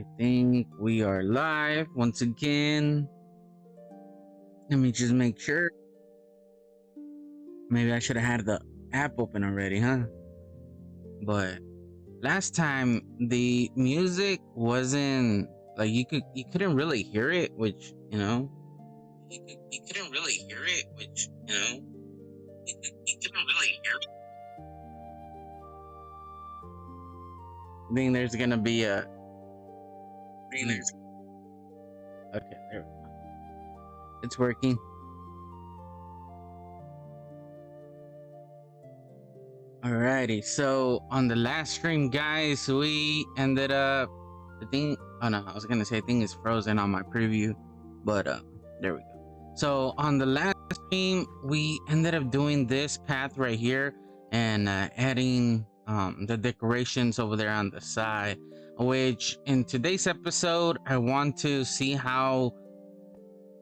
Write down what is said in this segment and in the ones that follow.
I think we are live once again. Let me just make sure. Maybe I should have had the app open already, huh? But last time the music wasn't like you couldn't really hear it, which you couldn't really hear it, which you couldn't really hear it. I think there's gonna be a. Okay, there we go. It's working. Alrighty, so on the last stream, guys, we ended up. Oh no, I was gonna say I think it's frozen on my preview, but there we go. So on the last stream, we ended up doing this path right here and adding the decorations over there on the side. Which in today's episode, I want to see how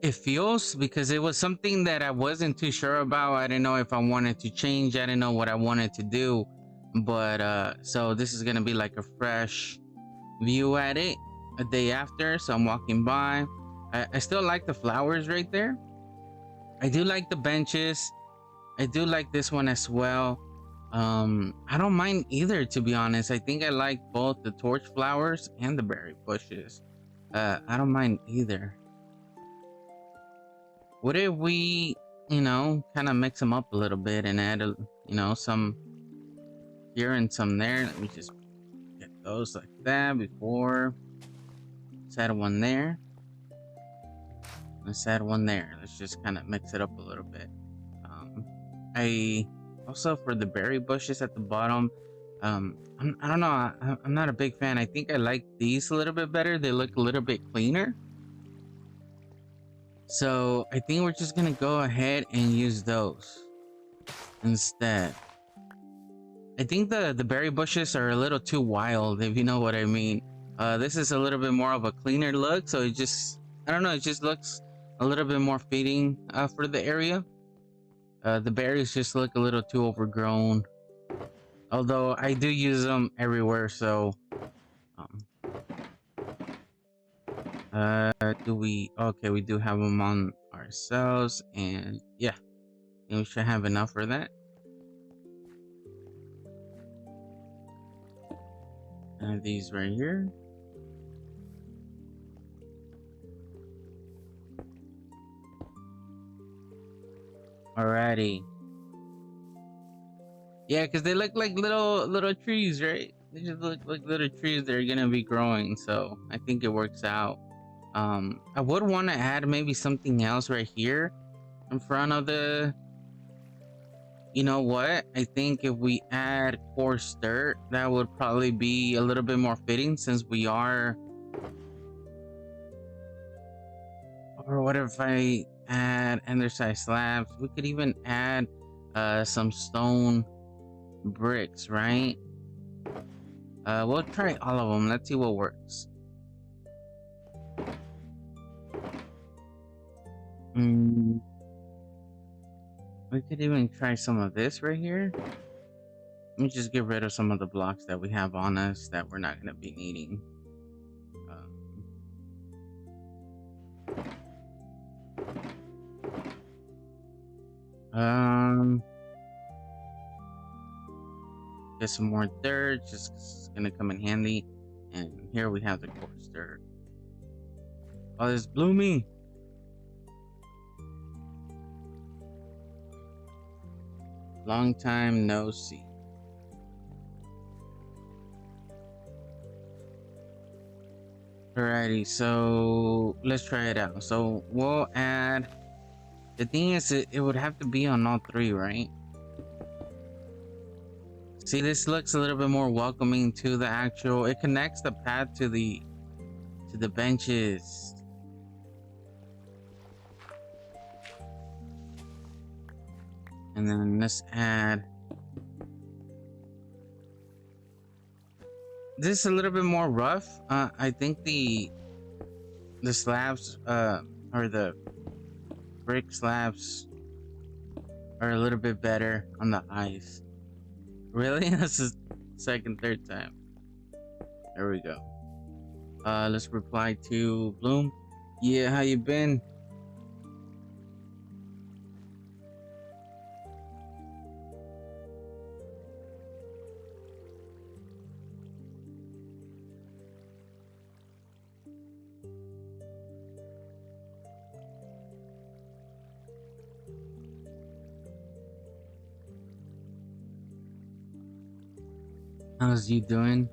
it feels, because it was something that I wasn't too sure about. I didn't know if I wanted to change. I didn't know what I wanted to do. But so this is gonna be like a fresh view at it a day after. So I'm walking by. I still like the flowers right there. I do like the benches. I do like this one as well. I don't mind either, to be honest. I think I like both the torch flowers and the berry bushes. I don't mind either. What if we, kind of mix them up a little bit and add, some here and some there? Let me just get those like that before. Let's add one there. Let's add one there. Let's just kind of mix it up a little bit. I also, for the berry bushes at the bottom, I don't know. I'm not a big fan. I think I like these a little bit better. They look a little bit cleaner. So I think we're just gonna go ahead and use those instead. I think the berry bushes are a little too wild, if you know what I mean. This is a little bit more of a cleaner look, so it just, I don't know, it just looks a little bit more fitting for the area. The berries just look a little too overgrown, although I do use them everywhere. So do we? Okay, we do have them on ourselves, and yeah, we should have enough for that. And these right here. Alrighty. Yeah, because they look like little trees, right? They just look like little trees that are gonna be growing. So I think it works out. I would want to add maybe something else right here in front of the. You know what? I think if we add coarse dirt, that would probably be a little bit more fitting, since we are. Or what if I add andesite slabs? We could even add some stone bricks, right? We'll try all of them. Let's see what works. We could even try some of this right here. Let me just get rid of some of the blocks that we have on us that we're not going to be needing. Get some more dirt, just 'cause it's gonna come in handy. And here we have the coarse dirt. Oh, it's blooming. Long time no see. Alrighty, so let's try it out. So we'll add. The thing is, it would have to be on all three, right? See, this looks a little bit more welcoming to the actual. It connects the path to the benches. And then let's add. This is a little bit more rough. I think the slabs or the brick slabs are a little bit better on the ice. Really? This is second, third time. There we go. Let's reply to Bloom. Yeah, how you been? How's you doing?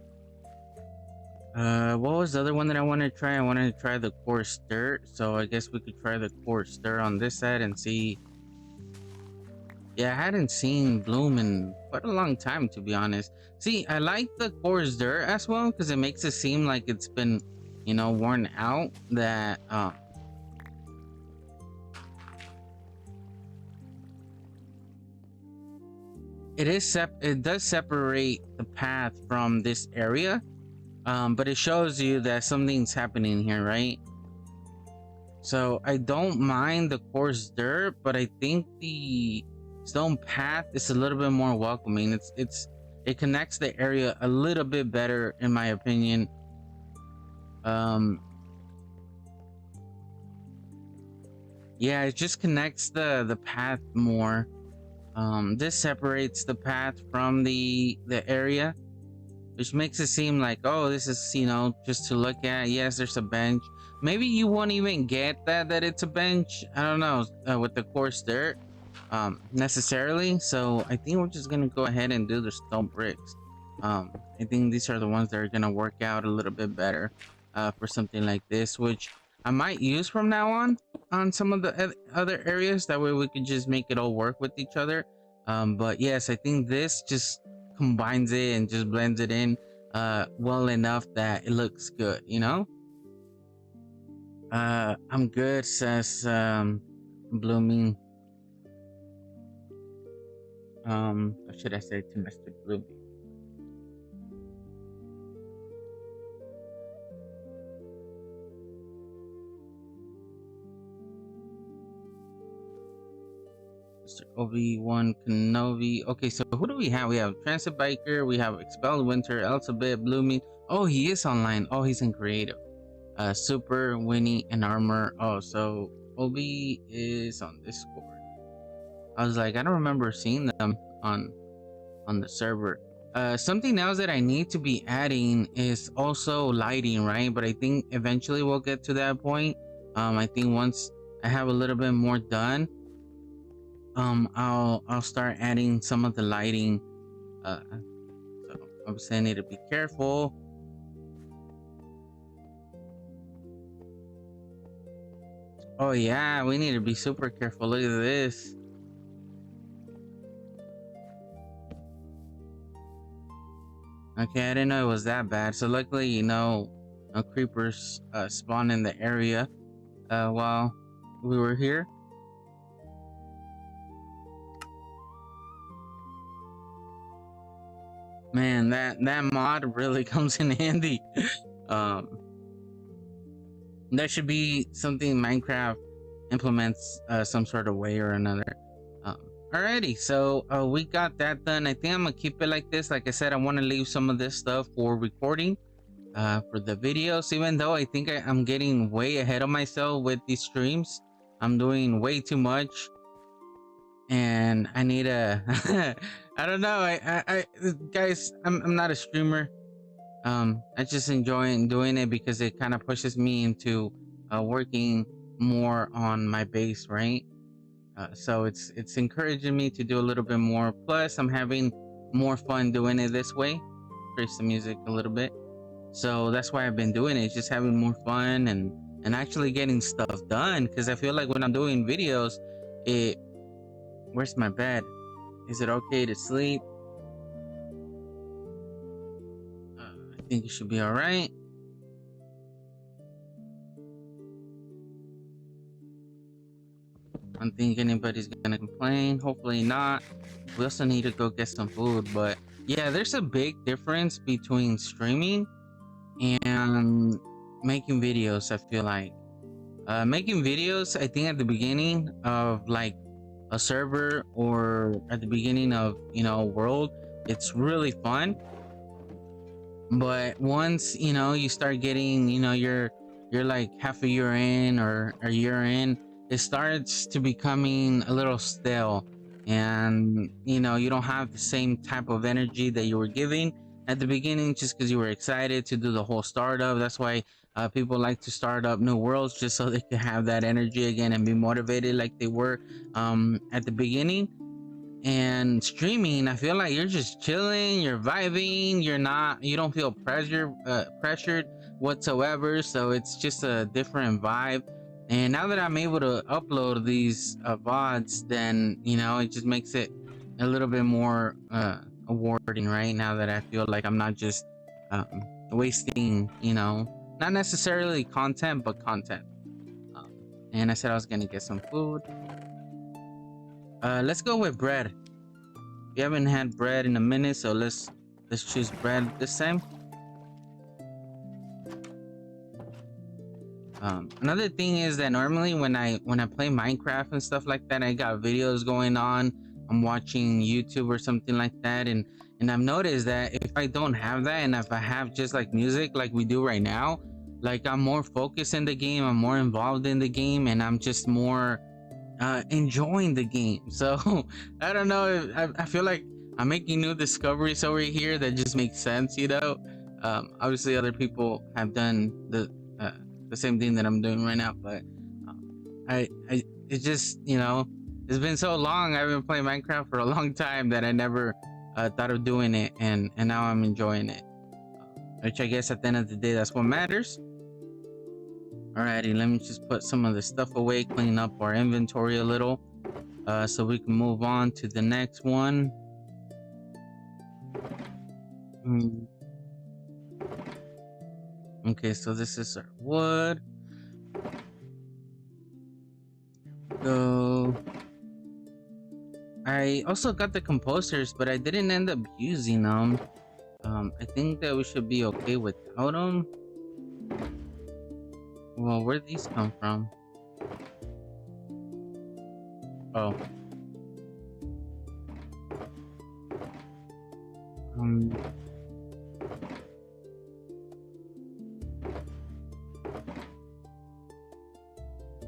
What was the other one that I wanted to try? I wanted to try the coarse dirt, so I guess we could try the coarse dirt on this side and see. Yeah, I hadn't seen Bloom in quite a long time, to be honest. See, I like the coarse dirt as well because it makes it seem like it's been, worn out. That it does separate the path from this area, but it shows you that something's happening here, right? So I don't mind the coarse dirt, but I think the stone path is a little bit more welcoming. It connects the area a little bit better, in my opinion. Um, yeah, it just connects the path more. This separates the path from the area, which makes it seem like, oh, this is, just to look at. Yes, there's a bench. Maybe you won't even get that it's a bench. I don't know, with the coarse dirt, necessarily. So I think we're just gonna go ahead and do the stone bricks. I think these are the ones that are gonna work out a little bit better, for something like this, which I might use from now on some of the other areas. That way we can just make it all work with each other. But yes, I think this just combines it and just blends it in well enough that it looks good, I'm good, says Blooming. What should I say to Mr. Blooming? Mr. Obi-Wan Kenobi. Okay, so who do we have? We have Transit Biker, we have Expelled Winter, Elizabeth, Blooming. Oh, he is online. Oh, he's in creative. Super, Winnie, and Armor. Oh, so Obi is on Discord. I was like, I don't remember seeing them on the server. Something else that I need to be adding is also lighting, right? But I think eventually we'll get to that point. I think once I have a little bit more done, I'll start adding some of the lighting. So obviously I need to be careful. Oh yeah, we need to be super careful. Look at this. Okay, I didn't know it was that bad. So luckily, no creepers spawned in the area while we were here. Man, that mod really comes in handy. um, that should be something Minecraft implements some sort of way or another. Um, Alrighty, so we got that done. I think I'm gonna keep it like this. Like I said, I want to leave some of this stuff for recording for the videos, even though I think I'm getting way ahead of myself with these streams. I'm doing way too much, and I need a I don't know. I guys, I'm not a streamer. I just enjoy doing it because it kind of pushes me into working more on my base, right? So it's encouraging me to do a little bit more. Plus, I'm having more fun doing it this way. Increase the music a little bit. So that's why I've been doing it. Just having more fun and actually getting stuff done. Because I feel like when I'm doing videos, it where's my bed? Is it okay to sleep? I think it should be all right. I don't think anybody's gonna complain. Hopefully not. We also need to go get some food, but yeah, there's a big difference between streaming and making videos. I feel like making videos, I think at the beginning of like a server or at the beginning of a world, it's really fun. But once you start getting, you're like half a year in or a year in, it starts to becoming a little stale, and you don't have the same type of energy that you were giving at the beginning, just because you were excited to do the whole startup. That's why people like to start up new worlds, just so they can have that energy again and be motivated like they were at the beginning. And streaming, I feel like you're just chilling, you're vibing, you don't feel pressured whatsoever, so it's just a different vibe. And now that I'm able to upload these VODs, then it just makes it a little bit more awarding, right? Now that I feel like I'm not just wasting, not necessarily content, but content. um, and I said I was gonna get some food. Let's go with bread. We haven't had bread in a minute, so let's choose bread this time. Another thing is that normally when I play Minecraft and stuff like that, I got videos going on. I'm watching YouTube or something like that, and I've noticed that if I don't have that, and if I have just like music like we do right now, like I'm more focused in the game, I'm more involved in the game, and I'm just more enjoying the game. So I don't know. I feel like I'm making new discoveries over here that just make sense. Obviously, other people have done uh, the same thing that I'm doing right now, but I it just it's been so long. I've been playing Minecraft for a long time that I never thought of doing it, and now I'm enjoying it. Which I guess at the end of the day, that's what matters. Alrighty, let me just put some of the stuff away, clean up our inventory a little, so we can move on to the next one. Mm. Okay, so this is our wood. So I also got the composters, but I didn't end up using them. I think that we should be okay without them. Well, where'd these come from? Oh. Um.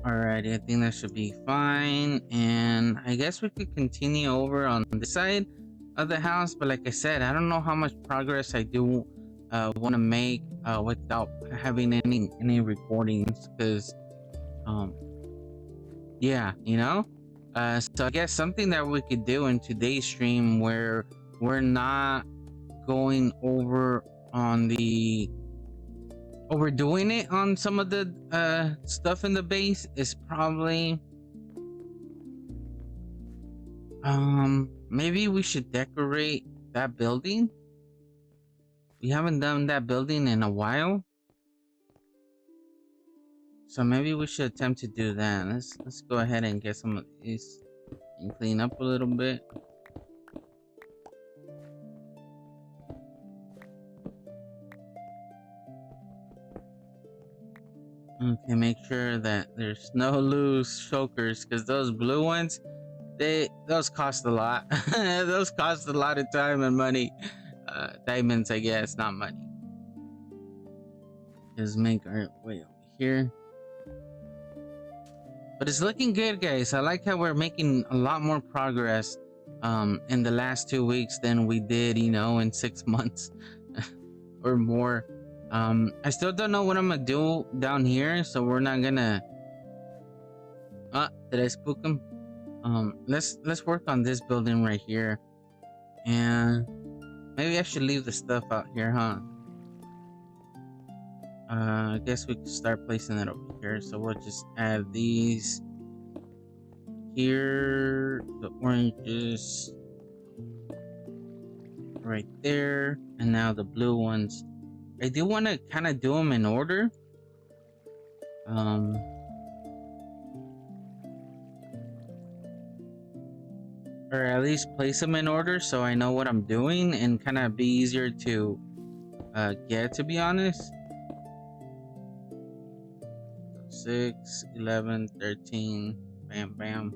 Alrighty, I think that should be fine. And I guess we could continue over on this side of the house. But like I said, I don't know how much progress I do want to make without having any recordings. Because, um, yeah, So I guess something that we could do in today's stream where we're not going over on the overdoing it on some of the stuff in the base is probably maybe we should decorate that building. We haven't done that building in a while, so maybe we should attempt to do that. Let's go ahead and get some of these and clean up a little bit. Okay, make sure that there's no loose chokers, because those blue ones, those cost a lot. Those cost a lot of time and money. Diamonds, I guess, not money. Just make our way over here. But it's looking good, guys. I like how we're making a lot more progress in the last 2 weeks than we did, in 6 months or more. I still don't know what I'm gonna do down here, so we're not gonna. Did I spook him? Let's work on this building right here, and maybe I should leave the stuff out here, huh? I guess we could start placing it over here. So we'll just add these here, the oranges right there, and now the blue ones. I do want to kind of do them in order. Or at least place them in order so I know what I'm doing and kind of be easier to get, to be honest. 6, 11, 13, bam, bam.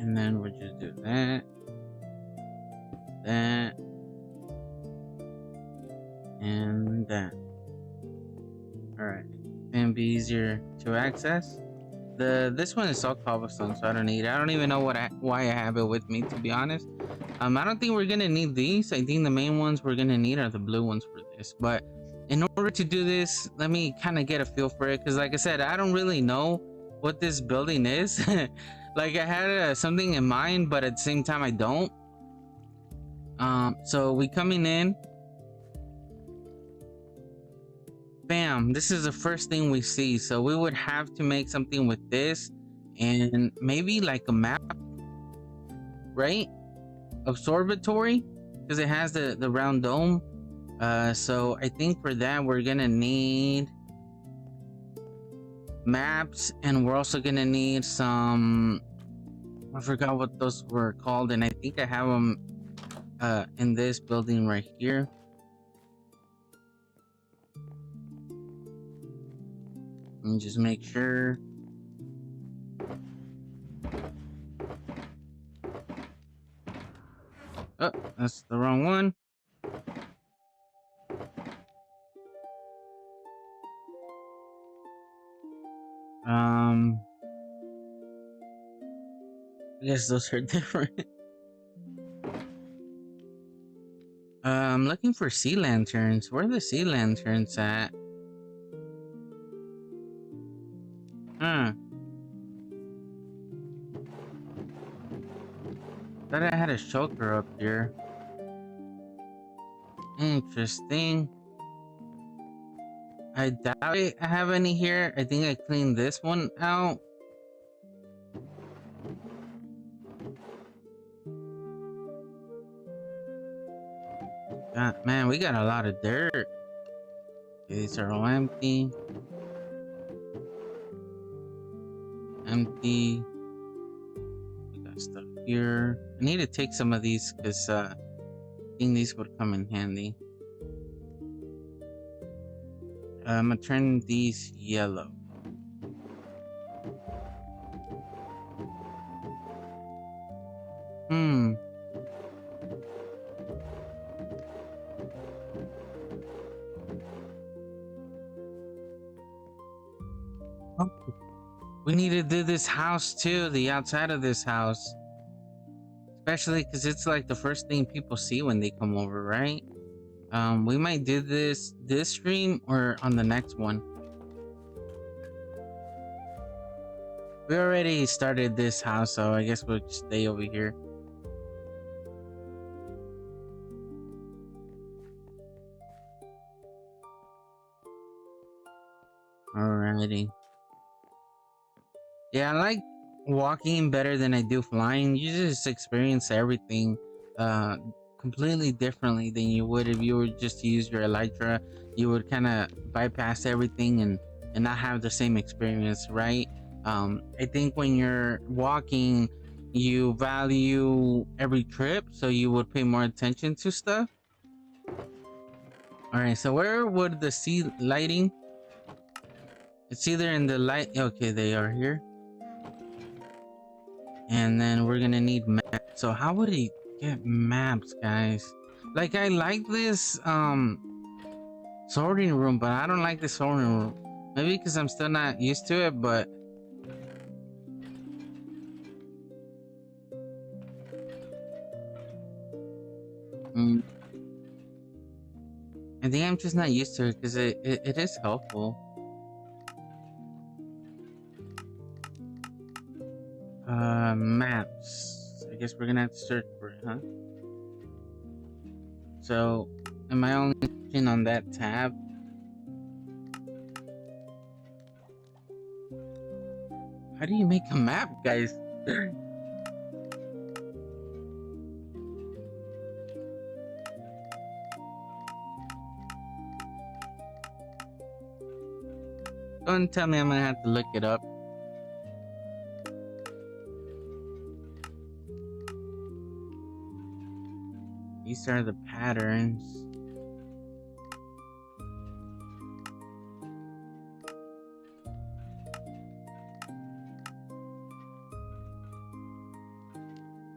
And then we'll just do that. that, and that. Alright. It's gonna be easier to access. This one is all cobblestone, so I don't need it. I don't even know why I have it with me, to be honest. I don't think we're gonna need these. I think the main ones we're gonna need are the blue ones for this. But in order to do this, let me kind of get a feel for it, because like I said, I don't really know what this building is. Like I had something in mind, but at the same time I don't. So we coming in. Bam, this is the first thing we see. So we would have to make something with this, and maybe like a map, right? Observatory, because it has the round dome. So I think for that we're gonna need maps, and we're also gonna need some, I forgot what those were called, and I think I have them in this building right here. And just make sure. Oh, that's the wrong one. I guess those are different. I'm looking for sea lanterns. Where are the sea lanterns at? Huh. Thought I had a shulker up here. Interesting. I doubt I have any here. I think I cleaned this one out. God, man, we got a lot of dirt. Okay, these are all empty. Empty. We got stuff here. I need to take some of these because I think these would come in handy. I'm gonna turn these yellow. Oh, we need to do this house too, the outside of this house. Especially because it's like the first thing people see when they come over, right? We might do this stream or on the next one. We already started this house, so I guess we'll just stay over here. Alrighty. Yeah, I like walking better than I do flying. You just experience everything completely differently than you would if you were just to use your elytra. You would kind of bypass everything and not have the same experience, right? I think when you're walking, you value every trip, so you would pay more attention to stuff. All right, so where would the sea lighting? It's either in the light. Okay, they are here. And then we're gonna need maps. So how would he get maps, guys? Like, I like this sorting room, but I don't like the sorting room. Maybe because I'm still not used to it, but I think I'm just not used to it because it is helpful. Maps. I guess we're gonna have to search for it, huh? So, am I only looking on that tab? How do you make a map, guys? Don't tell me I'm gonna have to look it up. These are the patterns.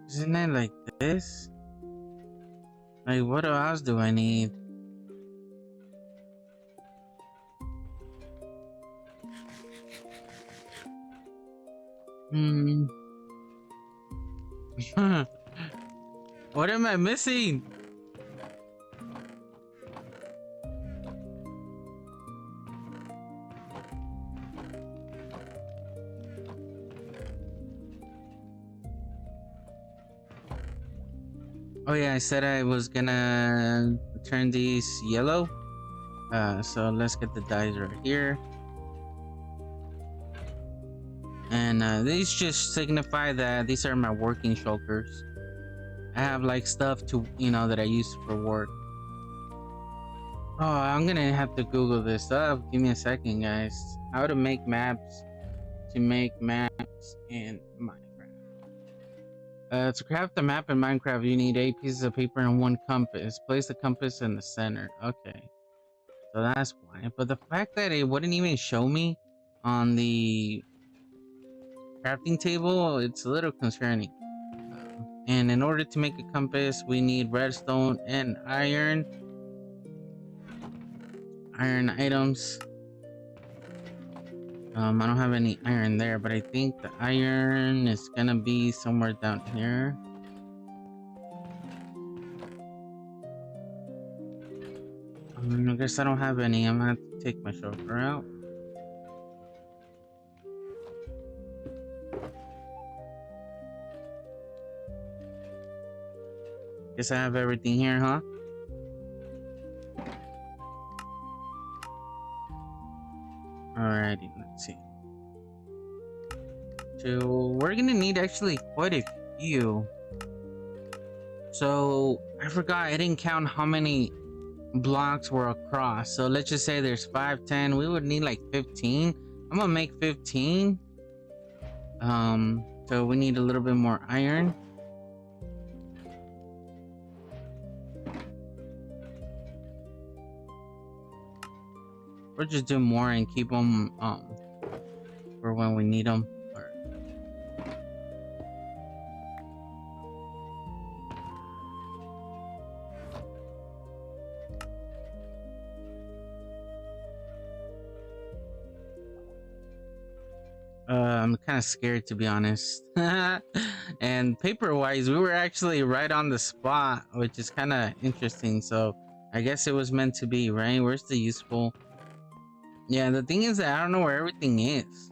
Isn't it like this? Like, what else do I need? Hmm. What am I missing? Oh yeah, I said I was gonna turn these yellow. So let's get the dyes right here. And these just signify that these are my working shulkers. I have like stuff to, you know, that I use for work. Oh, I'm gonna have to Google this up. Give me a second, guys. How to make maps in Minecraft. To craft a map in Minecraft, you need 8 pieces of paper and 1 compass. Place the compass in the center. Okay. So that's why. But the fact that it wouldn't even show me on the crafting table, it's a little concerning. And in order to make a compass, we need redstone and iron. Iron items. I don't have any iron there, but I think the iron is gonna be somewhere down here. I guess I don't have any. I'm gonna have to take my chauffeur out. Guess I have everything here, huh? Alrighty, let's see. So we're gonna need actually quite a few. So I forgot, I didn't count how many blocks were across. So let's just say there's 5, 10. We would need like 15. I'm gonna make 15. So we need a little bit more iron. Or just do more and keep them for when we need them. I'm kind of scared, to be honest. And paper wise, we were actually right on the spot, which is kind of interesting. So I guess it was meant to be, right? Where's the useful? Yeah, the thing is that I don't know where everything is.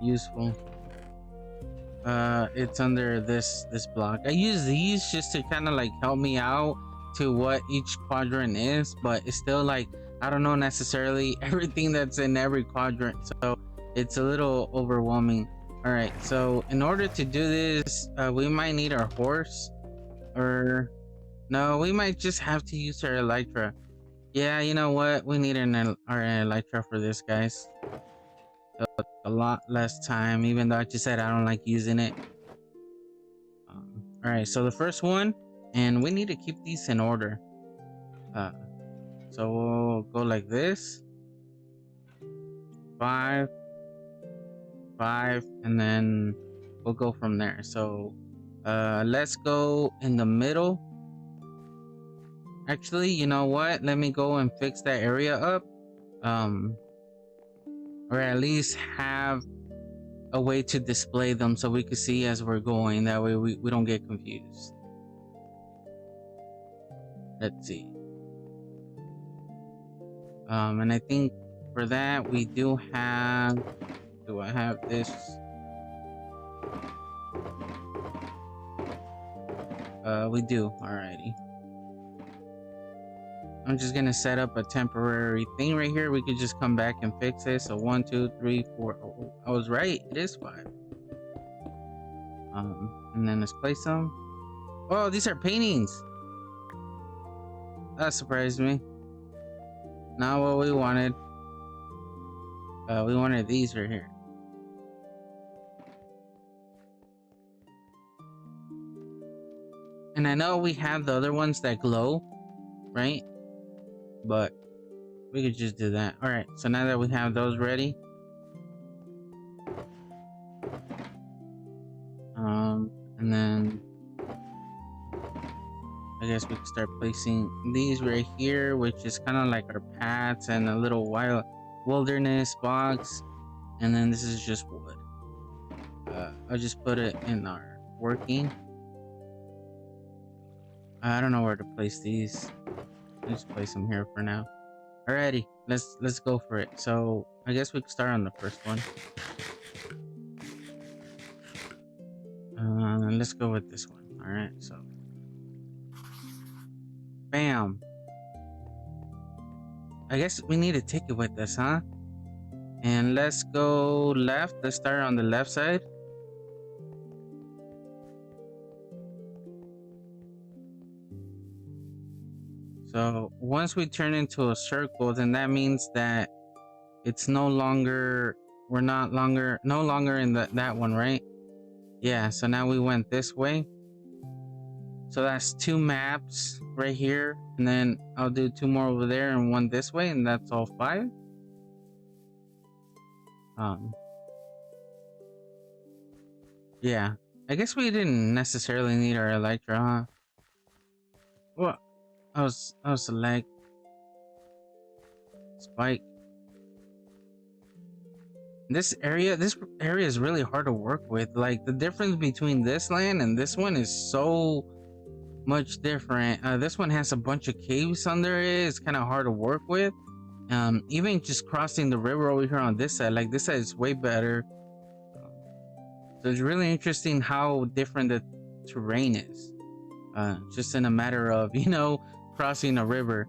Useful. It's under this block. I use these just to kind of like help me out to what each quadrant is, but it's still like I don't know necessarily everything that's in every quadrant, so it's a little overwhelming. All right, so in order to do this, we might need our horse, or no, we might just have to use our elytra. Yeah, you know what? We need our elytra for this, guys. A lot less time, even though I just said I don't like using it. All right, so the first one, and we need to keep these in order. So we'll go like this, 5, 5, and then we'll go from there. So let's go in the middle. Actually, you know what? Let me go and fix that area up. Or at least have a way to display them so we can see as we're going. That way we don't get confused. Let's see. And I think for that we do have, do I have this? We do. Alrighty. I'm just gonna set up a temporary thing right here. We could just come back and fix it. So 1, 2, 3, 4. Oh, I was right. It is 5. And then let's place them. Oh, these are paintings. That surprised me. Not what we wanted. We wanted these right here. And I know we have the other ones that glow, right? But we could just do that. All right, so now that we have those ready, And then I guess we can start placing these right here, which is kind of like our paths and a little wilderness box. And then this is just wood. I'll just put it in our working. I don't know where to place these. I'll just place them here for now. Alrighty, let's go for it. So I guess we can start on the first one. Let's go with this one. All right, so bam. I guess we need a ticket with this, huh? And let's go left. Let's start on the left side. So once we turn into a circle, then that means that it's no longer, we're no longer in that one, right? Yeah, so now we went this way. So that's 2 maps right here, and then I'll do 2 more over there and 1 this way, and that's all 5. Yeah, I guess we didn't necessarily need our Electra, huh? Well, I was like Spike. This area is really hard to work with. Like, the difference between this land and this one is so much different. This one has a bunch of caves under it. It's kind of hard to work with. Even just crossing the river over here on this side, like this side is way better. So it's really interesting how different the terrain is. Just in a matter of, you know, crossing a river.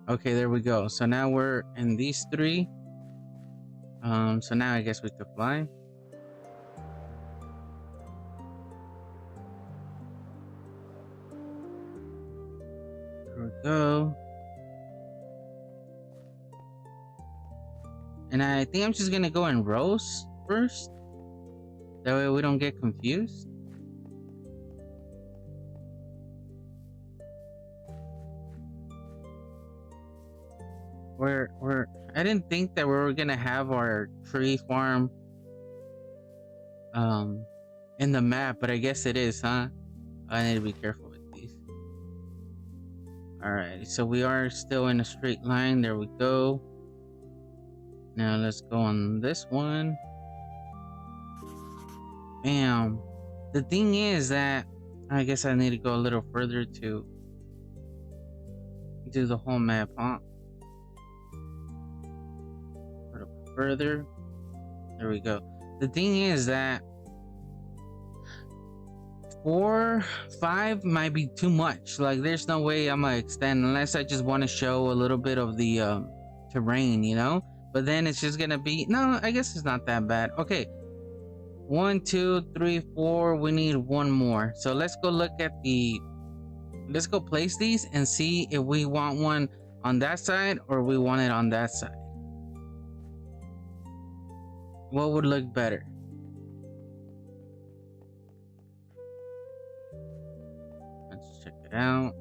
Okay, there we go. So now we're in these 3. So now I guess we could fly. There we go. And I think I'm just gonna go in rows first. That way we don't get confused. I didn't think that we were gonna have our tree farm in the map, but I guess it is, huh? I need to be careful with these. Alright, so we are still in a straight line. There we go. Now let's go on this one. Bam. The thing is that I guess I need to go a little further to do the whole map, huh? A little further. There we go. The thing is that 4, 5 might be too much. Like, there's no way I'm gonna extend unless I just want to show a little bit of the terrain, you know? But then it's just gonna be, no, I guess it's not that bad. Okay, 1, 2, 3, 4. We need 1 more. So let's go look at let's go place these and see if we want one on that side or we want it on that side. What would look better? Let's check it out.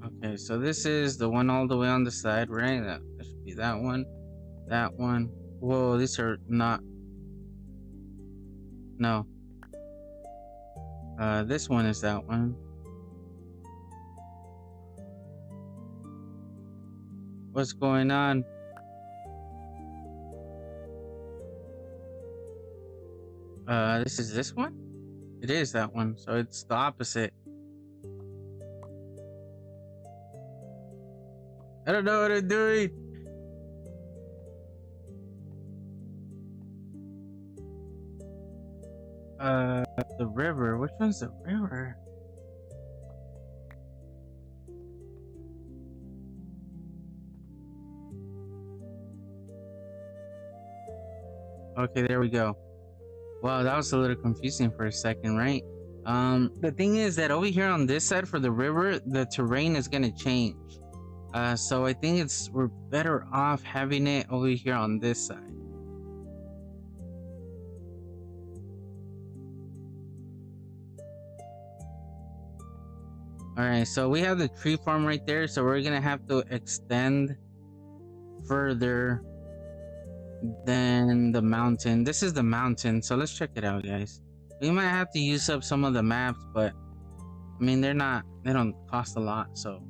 Okay, so this is the one all the way on the side, right? That should be that one. That one. Whoa, these are not. No. This one is that one. What's going on? This is this one? It is that one, so it's the opposite. I don't know what I'm doing. The river. Which one's the river? Okay, there we go. Wow, that was a little confusing for a second, right? The thing is that over here on this side for the river, the terrain is gonna change. So I think we're better off having it over here on this side. Alright, so we have the tree farm right there, so we're gonna have to extend further than the mountain. This is the mountain, so let's check it out, guys. We might have to use up some of the maps, but I mean, they don't cost a lot, so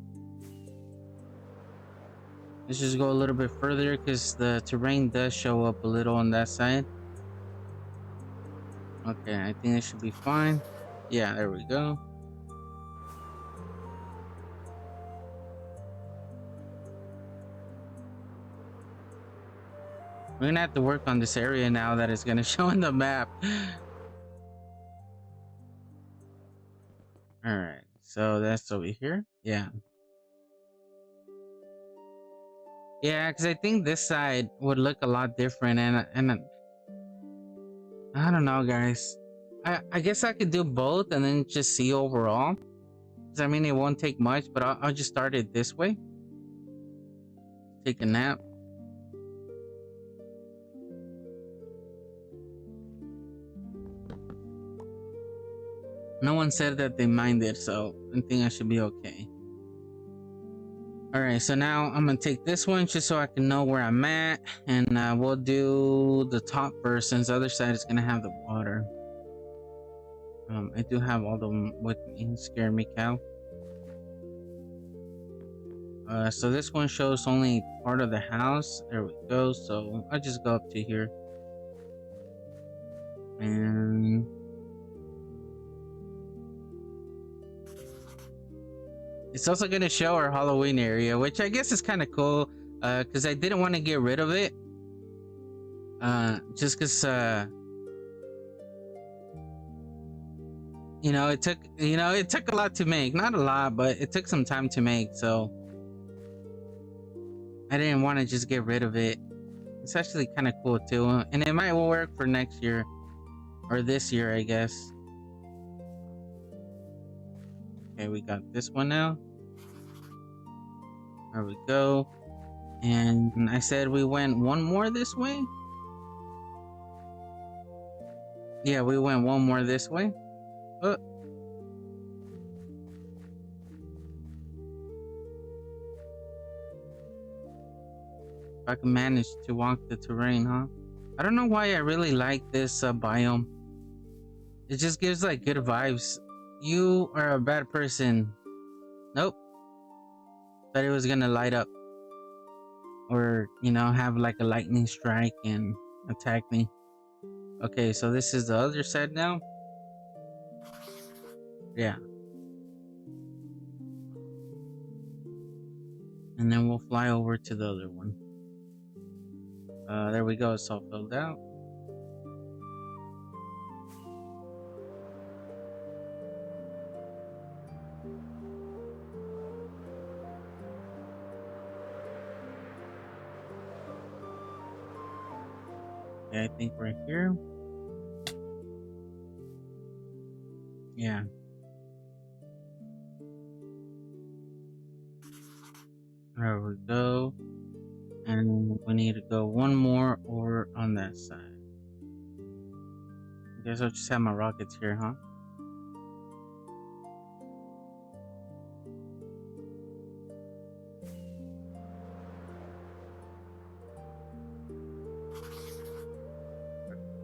let's just go a little bit further because the terrain does show up a little on that side. Okay, I think it should be fine. Yeah, there we go. We're gonna have to work on this area now that it's gonna show in the map. All right, so that's over here. Yeah. Yeah, because I think this side would look a lot different, and I don't know, guys. I guess I could do both and then just see overall. 'Cause I mean, it won't take much, but I'll just start it this way. Take a nap. No one said that they minded, so I think I should be okay. Alright, so now I'm gonna take this one just so I can know where I'm at, and we'll do the top first since the other side is gonna have the water. I do have all of them with me. Scare me, cow. So this one shows only part of the house. There we go. So I'll just go up to here. And it's also gonna show our Halloween area, which I guess is kind of cool. Because I didn't want to get rid of it. Just because it took a lot to make. Not a lot, but it took some time to make. So I didn't want to just get rid of it. It's actually kind of cool too, and it might work for next year or this year, I guess. Okay, we got this one now. There we go. And I said we went one more this way. Yeah, we went one more this way. Oh. If I can manage to walk the terrain, huh? I don't know why I really like this biome. It just gives like good vibes. You are a bad person. Nope. Thought it was gonna light up. Or, have like a lightning strike and attack me. Okay, so this is the other side now. Yeah. And then we'll fly over to the other one. There we go, it's all filled out. Okay, I think we're here. Yeah. There we go. And we need to go one more over on that side. I guess I'll just have my rockets here, huh?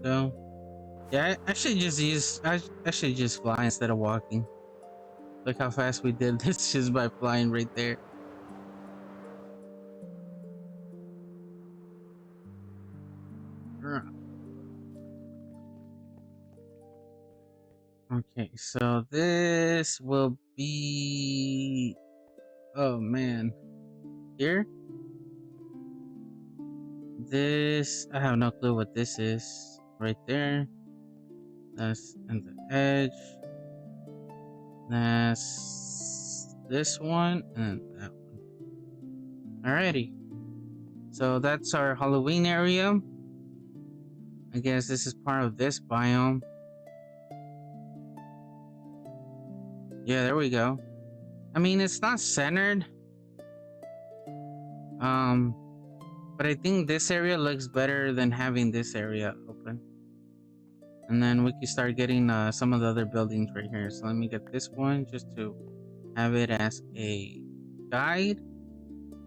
So, yeah, I should just fly instead of walking. Look how fast we did this just by flying right there. Okay, so this will be... Oh man. Here? This... I have no clue what this is. Right there. That's in the edge. That's this one and that one. Alrighty. So that's our Halloween area. I guess this is part of this biome. Yeah, there we go. I mean, it's not centered. But I think this area looks better than having this area open. And then we can start getting some of the other buildings right here. So let me get this one just to have it as a guide.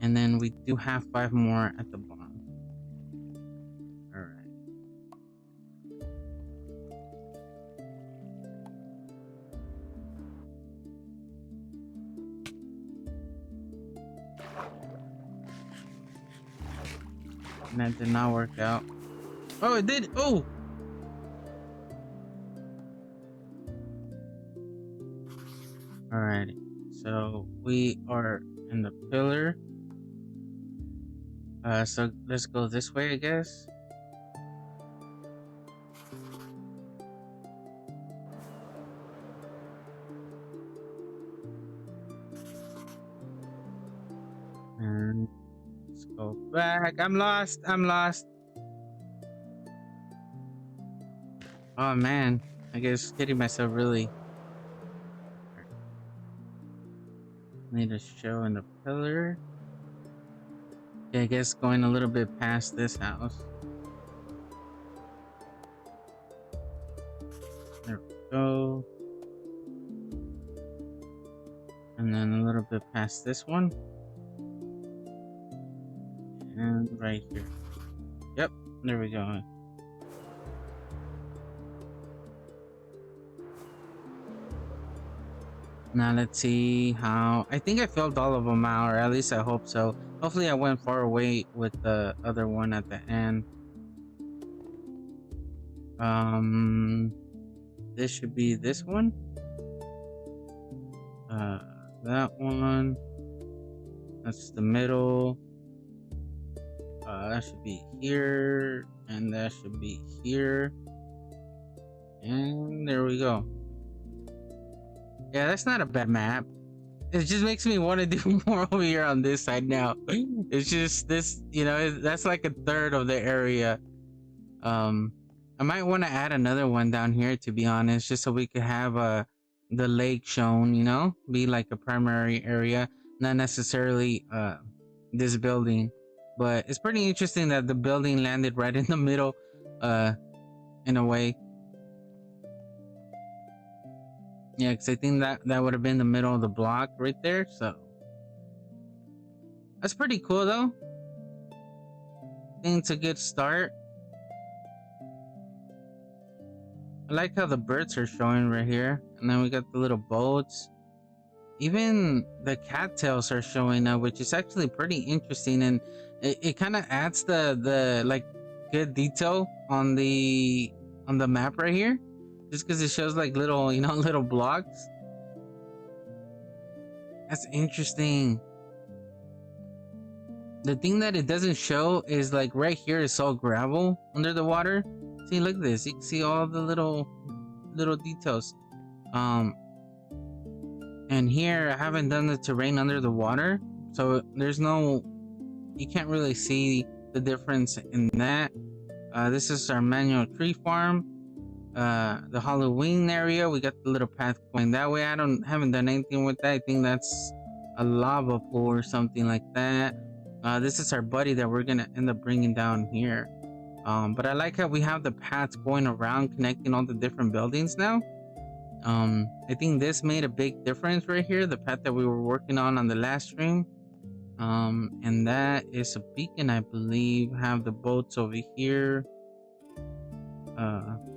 And then we do have 5 more at the bottom. Alright. And that did not work out. Oh, it did. Oh. Alrighty. So we are in the pillar. So let's go this way, I guess. And let's go back. I'm lost. I'm lost. Oh man, I guess getting myself really. Need a show in the pillar. Okay, I guess going a little bit past this house. There we go. And then a little bit past this one. And right here. Yep, there we go. Now let's see how. I think I filled all of them out, or at least I hope so. Hopefully I went far away with the other one at the end. This should be this one. That one. That's the middle. That should be here, and that should be here. And there we go. Yeah, that's not a bad map. It just makes me want to do more over here on this side now. It's just this, you know, that's like a third of the area. I might want to add another one down here, to be honest, just so we could have the lake shown, you know, be like a primary area, not necessarily this building. But it's pretty interesting that the building landed right in the middle, in a way. Yeah, because I think that would have been the middle of the block right there. So that's pretty cool, though. I think it's a good start. I like how the birds are showing right here, and then we got the little boats. Even the cattails are showing up, which is actually pretty interesting, and it kind of adds the like good detail on the map right here. Just because it shows like little, you know, little blocks. That's interesting. The thing that it doesn't show is like right here is all gravel under the water. See, look at this. You can see all the little details. And here I haven't done the terrain under the water, so there's no. You can't really see the difference in that. This is our manual tree farm. The Halloween area, we got the little path going that way. Haven't done anything with that. I think that's a lava pool or something like that. This is our buddy that we're gonna end up bringing down here. But I like how we have the paths going around, connecting all the different buildings now. I think this made a big difference right here, the path that we were working on the last stream. And that is a beacon, I believe. Have the boats over here.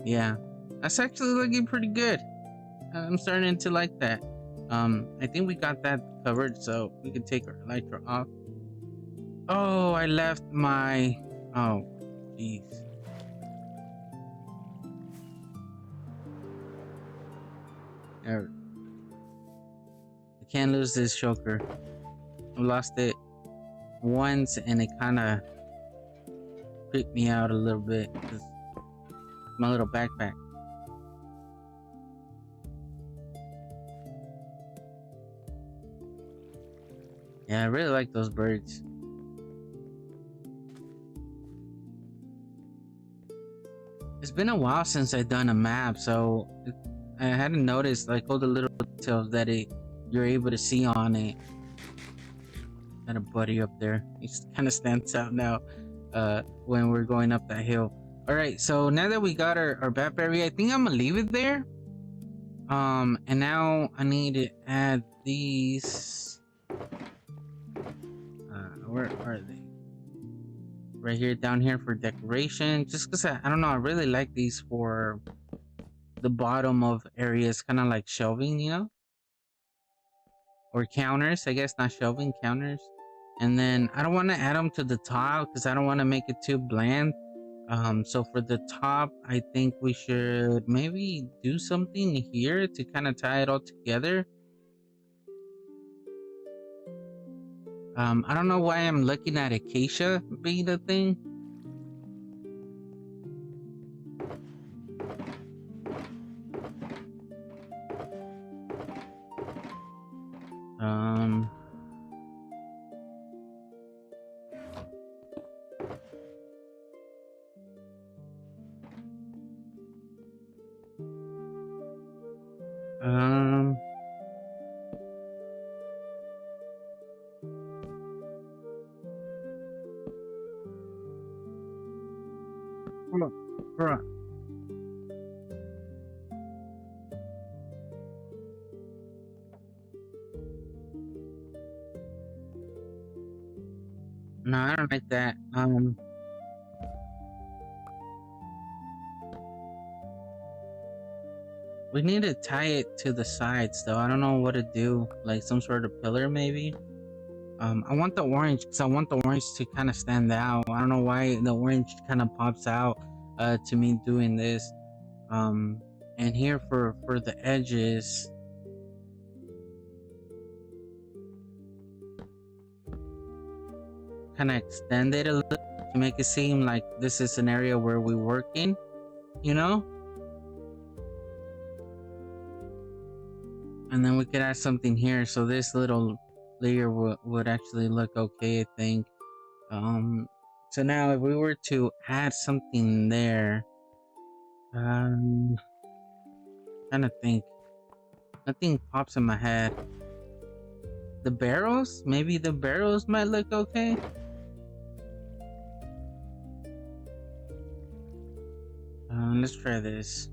Yeah, that's actually looking pretty good. I'm starting to like that. I think we got that covered, so we can take our elytra off. Oh, I left my. Oh, jeez. There. I can't lose this choker. I lost it once, and it kind of freaked me out a little bit. My little backpack. Yeah, I really like those birds. It's been a while since I've done a map, so I hadn't noticed like all the little details that you're able to see on it. Got a buddy up there. He kind of stands out now when we're going up that hill. All right, so now that we got our map area, I think I'm gonna leave it there. And now I need to add these. Where are they? Right here, down here for decoration. Just because I don't know, I really like these for the bottom of areas, kind of like shelving, you know, or counters. I guess not shelving, counters. And then I don't want to add them to the top because I don't want to make it too bland. So for the top, I think we should maybe do something here to kind of tie it all together. I don't know why I'm looking at acacia being the thing. Um, um, Bruh, bruh. No, I don't like that. We need to tie it to the sides though. I don't know what to do. Like some sort of pillar maybe. I want the orange because I want the orange to kind of stand out. I don't know why the orange kind of pops out to me doing this. Um, and here for the edges, kind of extend it a little to make it seem like this is an area where we're working, you know? And then we could add something here so this little layer would actually look okay, I think. So now if we were to add something there, trying to think, nothing pops in my head. The barrels? Maybe the barrels might look okay. Let's try this.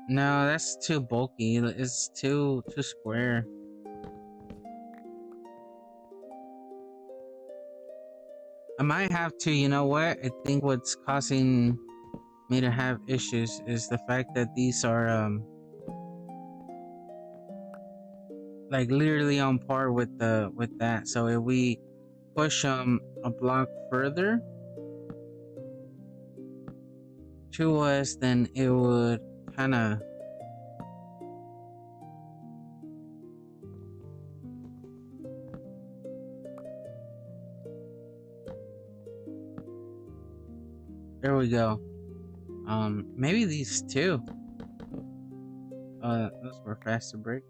No, that's too bulky. It's too square. I might have to, you know what? I think what's causing me to have issues is the fact that these are like literally on par with that. So if we push them a block further to us, then it would kind of there we go. Maybe these two. Those were faster break.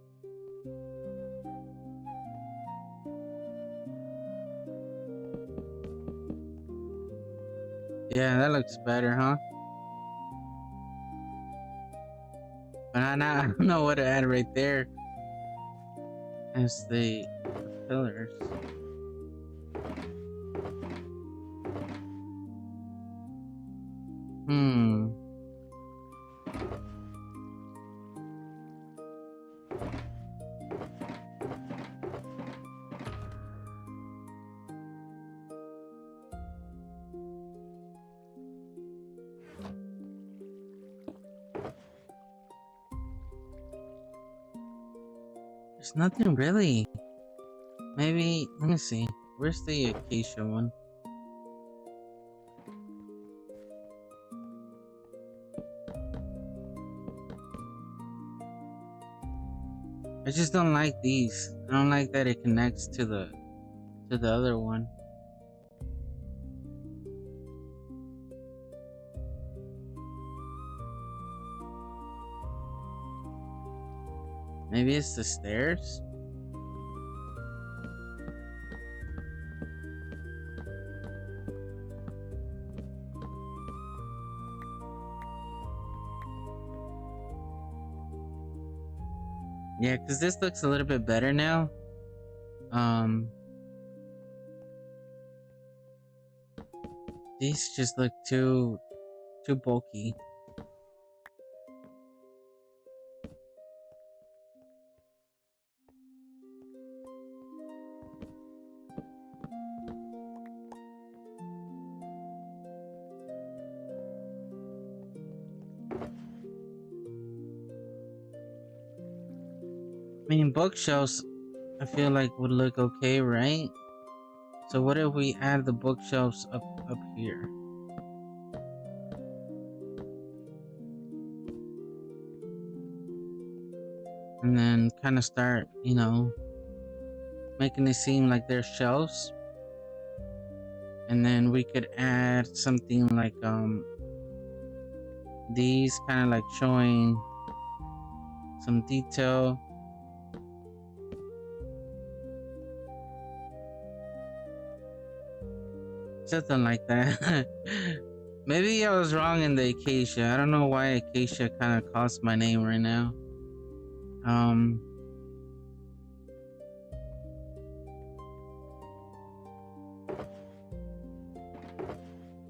Yeah, that looks better, huh? But I don't know what to add right there as the pillars. Hmm. There's nothing really. Maybe, let me see. Where's the acacia one? I just don't like these. I don't like that it connects to the other one. Maybe it's the stairs? Yeah, because this looks a little bit better now. These just look too bulky. I mean, bookshelves, I feel like would look okay, right? So what if we add the bookshelves up here? And then kind of start, you know, making it seem like they're shelves. And then we could add something like these, kind of like showing some detail. Something like that. Maybe I was wrong in the acacia. I don't know why acacia kind of cost my name right now. Um,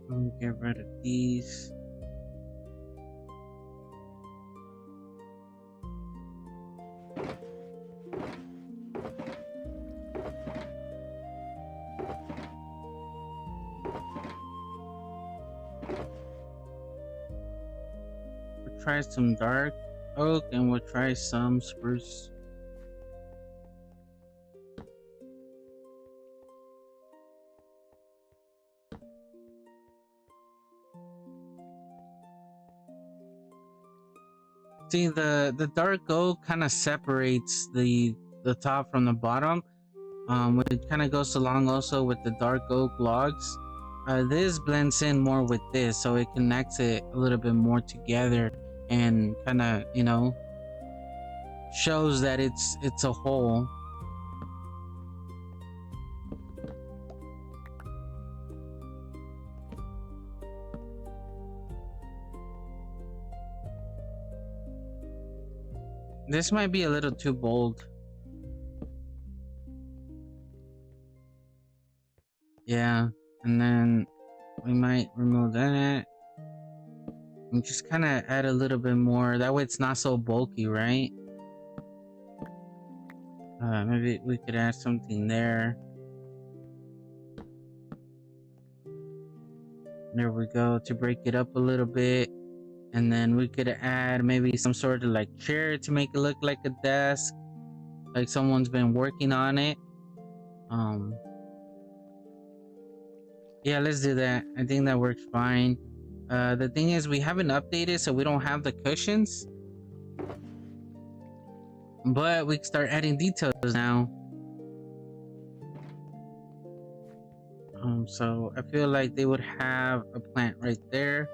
let me get rid of these. We'll try some dark oak and we'll try some spruce. See, the dark oak kind of separates the top from the bottom. It kind of goes along also with the dark oak logs. This blends in more with this, so it connects it a little bit more together and kind of, you know, shows that it's a whole. This might be a little too bold. Yeah, and then we might remove that and just kind of add a little bit more. That way it's not so bulky, right? Maybe we could add something there. There we go, to break it up a little bit. And then we could add maybe some sort of like chair to make it look like a desk, like someone's been working on it. Yeah, let's do that. I think that works fine. The thing is, we haven't updated, so we don't have the cushions, but we can start adding details now. So I feel like they would have a plant right there.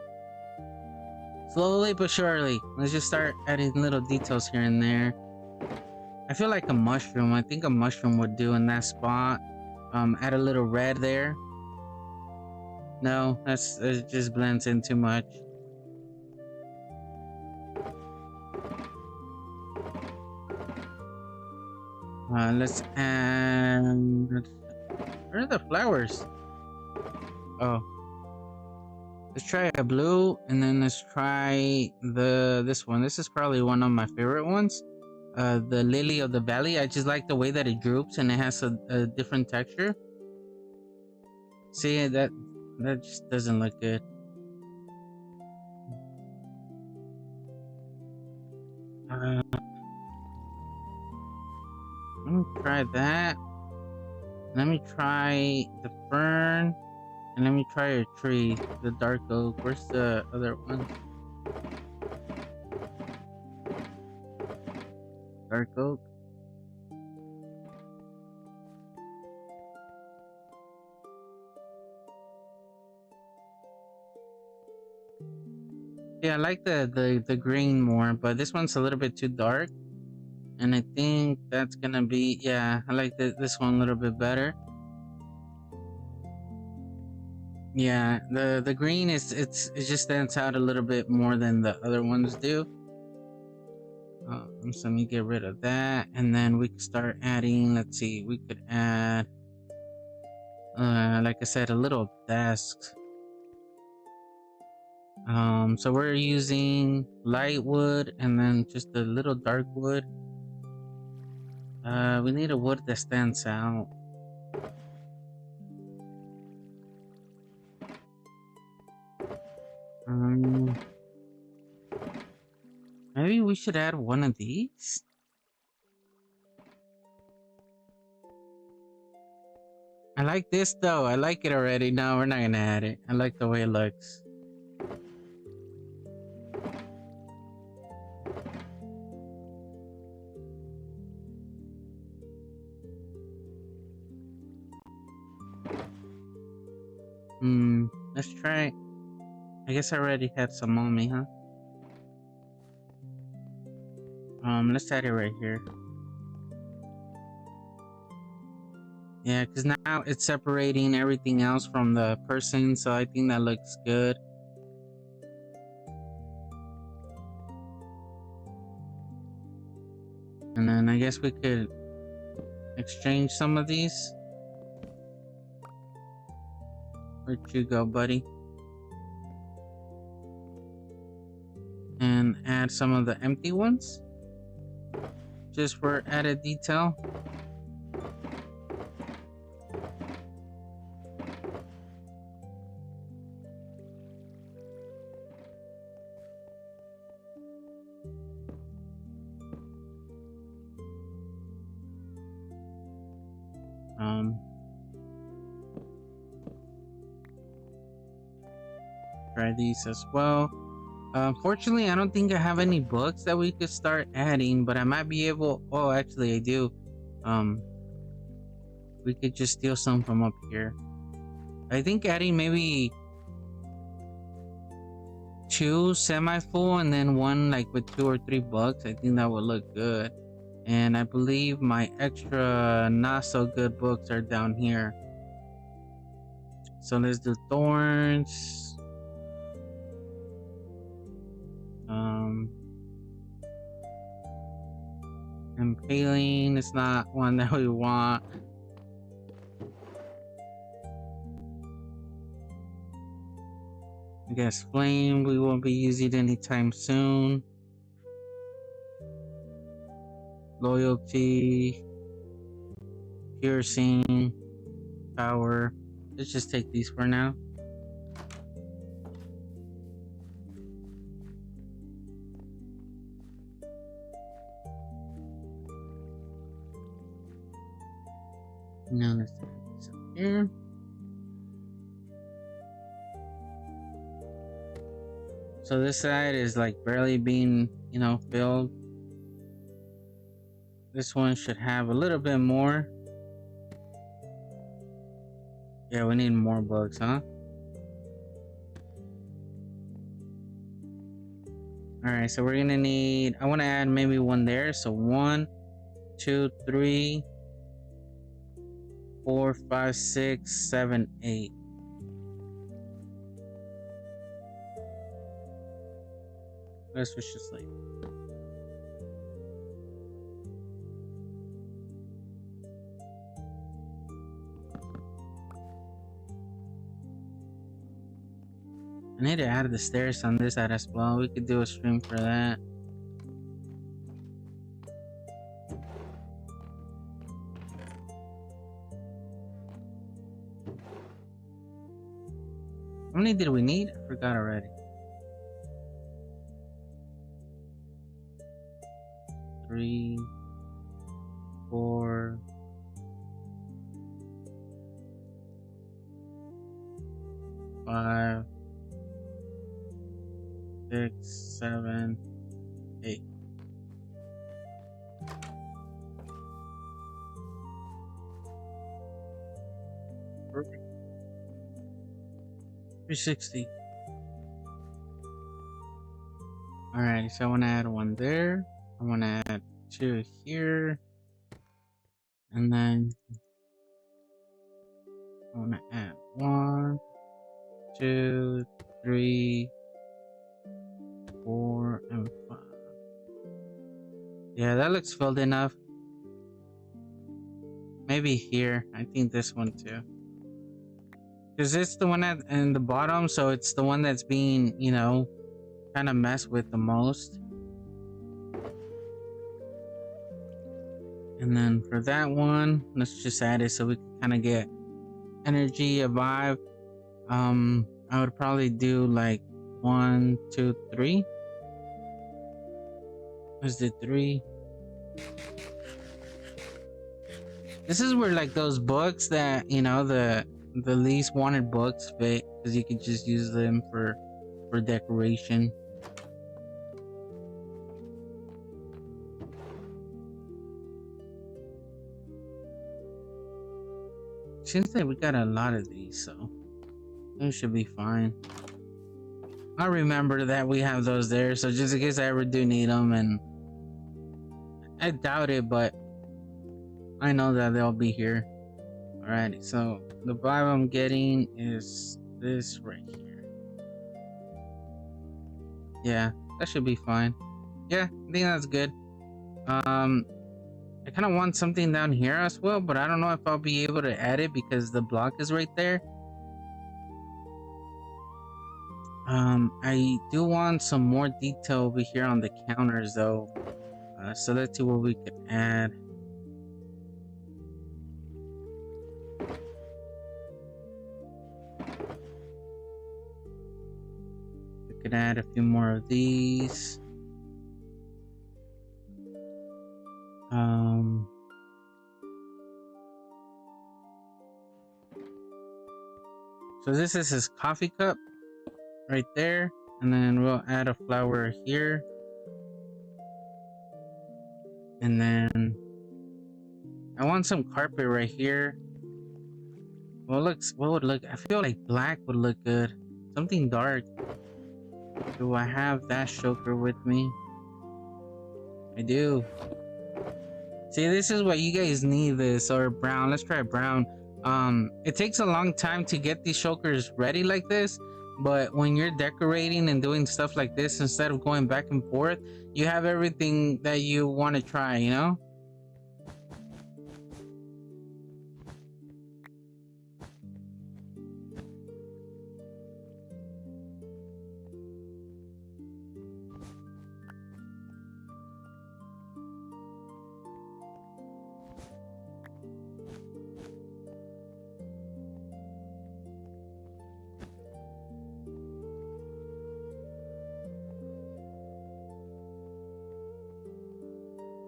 Slowly but surely, let's just start adding little details here and there. I feel like a mushroom. I think a mushroom would do in that spot. Add a little red there. No, it just blends in too much. Let's add. Where are the flowers? Oh, let's try a blue, and then let's try this one. This is probably one of my favorite ones. The lily of the valley. I just like the way that it droops and it has a different texture. See, that just doesn't look good. Let me try that. Let me try the fern. And let me try a tree, the dark oak. Where's the other one? Dark oak. Yeah, I like the green more, but this one's a little bit too dark. And I think that's gonna be, yeah, I like this one a little bit better. Yeah, the green it just stands out a little bit more than the other ones do. So let me get rid of that, and then we can start adding. Let's see, we could add, like I said, a little desk. So we're using light wood and then just a little dark wood. We need a wood that stands out. Um, Maybe we should add one of these. I like this though. I like it already. No, we're not gonna add it. I like the way it looks. Let's try. I guess I already had some on me, huh? Let's add it right here. Yeah, because now it's separating everything else from the person, so I think that looks good. And then I guess we could exchange some of these. Where'd you go, buddy? And add some of the empty ones, just for added detail. Try these as well. Unfortunately, I don't think I have any books that we could start adding, but I might be able. Oh, actually, I do. We could just steal some from up here. I think adding maybe 2 semi-full and then one like with 2 or 3 books. I think that would look good. And I believe my extra not so good books are down here. So let's do thorns. Impaling is not one that we want. I guess flame we won't be using anytime soon. Loyalty, piercing, power. Let's just take these for now. Now let's add this up here. So this side is like barely being, filled. This one should have a little bit more. Yeah, we need more books, huh? Alright, so we're gonna need, I want to add maybe one there. So 1, 2, 3, 4, 5, 6, 7, 8. Let's switch this later. I need to add the stairs on this side as well. We could do a stream for that. How many did we need? I forgot already. 3, 4, 5, 6, 7, 8. Perfect. 360. Alright, so I want to add one there. I want to add 2 here. And then I want to add 1, 2, 3, 4, and 5. Yeah, that looks filled enough. Maybe here. I think this one too. Because it's the one at in the bottom, so it's the one that's being, kind of messed with the most. And then for that one, let's just add it so we can kind of get energy, a vibe. I would probably do like 1, 2, 3. Let's do 3. This is where like those books that the least wanted books fit, because you could just use them for decoration. Seems like we got a lot of these, so it should be fine. I remember that we have those there, so just in case I ever do need them, and I doubt it, but I know that they'll be here. Alrighty, so the vibe I'm getting is this right here. Yeah, that should be fine. Yeah, I think that's good. I kind of want something down here as well, but I don't know if I'll be able to add it because the block is right there. I do want some more detail over here on the counters though. So let's see what we could add. We could add a few more of these. So this is his coffee cup right there, and then we'll add a flower here, and then I want some carpet right here. What would look, I feel like black would look good, something dark. Do I have that choker with me? I do. See, this is what you guys need, this, or brown. Let's try brown. It takes a long time to get these chokers ready like this, but when you're decorating and doing stuff like this, instead of going back and forth, you have everything that you want to try, you know?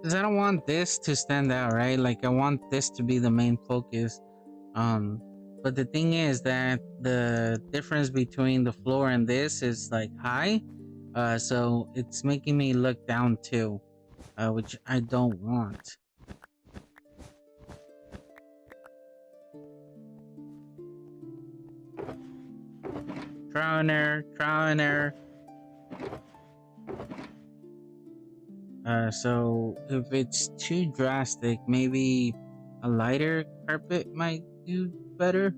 Because I don't want this to stand out, right? Like, I want this to be the main focus. But the thing is that the difference between the floor and this is like high. So it's making me look down too, which I don't want. Trial and error, trial and error. So if it's too drastic, maybe a lighter carpet might do better.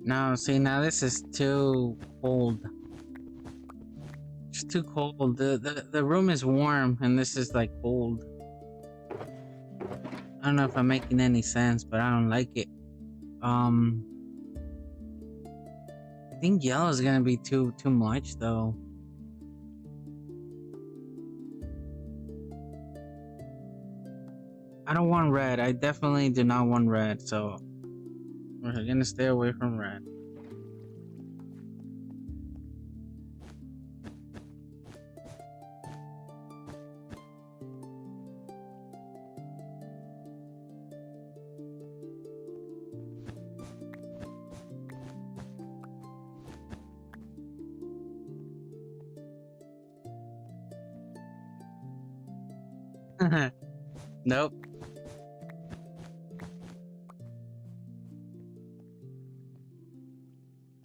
No, see, now this is too cold. It's too cold. The room is warm and this is like cold. I don't know if I'm making any sense, but I don't like it. I think yellow is gonna be too much though. I don't want red. I definitely do not want red, so we're gonna stay away from red. Nope.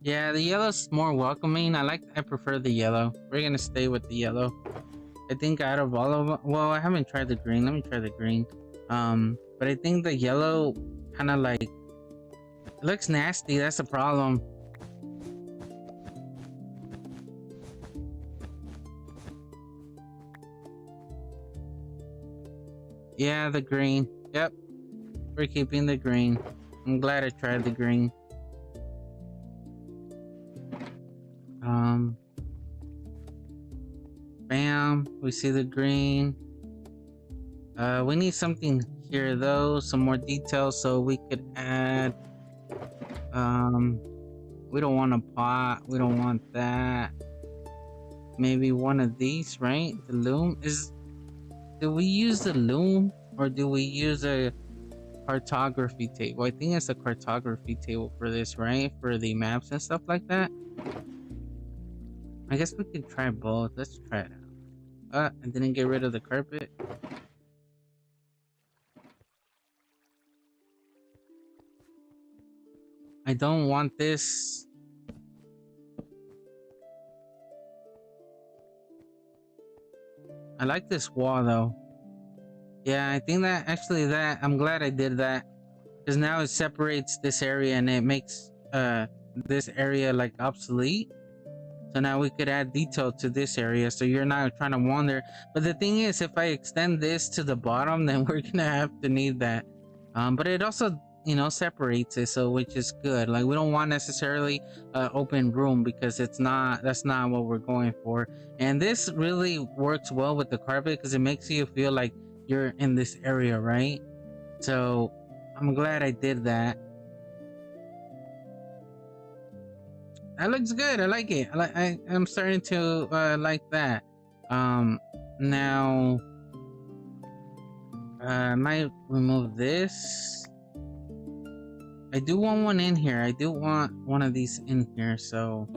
Yeah, the yellow's more welcoming. I prefer the yellow. We're gonna stay with the yellow. I think out of all of them, well, I haven't tried the green. Let me try the green. But I think the yellow kind of like, it looks nasty. That's the problem. Yeah, the green. Yep. We're keeping the green. I'm glad I tried the green. Bam, we see the green. We need something here though, some more details, so we could add, we don't want a pot, we don't want that. Maybe one of these, right? The loom do we use the loom or do we use a cartography table? I think it's a cartography table for this, right? For the maps and stuff like that. I guess we could try both. Let's try it out. I didn't get rid of the carpet. I don't want this. I like this wall though. Yeah, I think that actually that I'm glad I did that, because now it separates this area and it makes this area like obsolete. So now we could add detail to this area, so you're not trying to wander. But the thing is, if I extend this to the bottom, then we're gonna have to need that. But it also, you know, separates it, so which is good. Like we don't want necessarily open room, because that's not what we're going for. And this really works well with the carpet because it makes you feel like you're in this area, right? So I'm glad I did that. That looks good. I like it. I'm starting to like that. Now I might remove this. I do want one in here. I do want one of these in here. So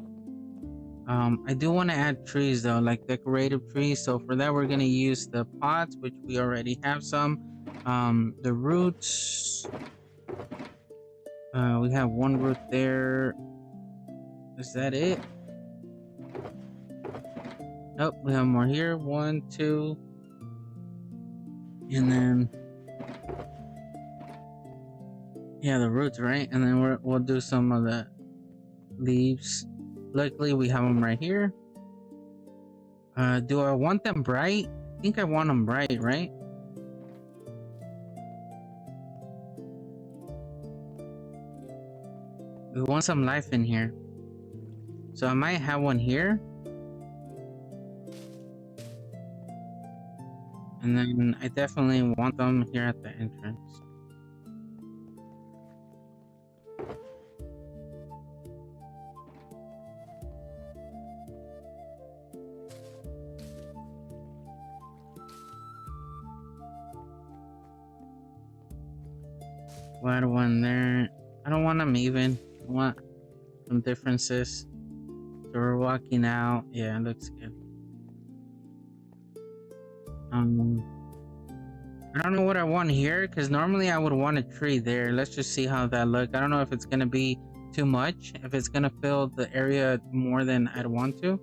I do want to add trees though, like decorative trees. So for that, we're gonna use the pots, which we already have some. The roots. We have one root there. Is that it? Nope, we have more here. 1, 2. And then, yeah, the roots, right? And then we'll do some of the leaves. Luckily, we have them right here. Do I want them bright? I think I want them bright, right? We want some life in here. So I might have one here. And then I definitely want them here at the entrance. We'll add one there. I don't want them even. I want some differences. So we're walking out. Yeah, it looks good. I don't know what I want here, because normally I would want a tree there. Let's just see how that looks. I don't know if it's gonna be too much, if it's gonna fill the area more than I'd want to.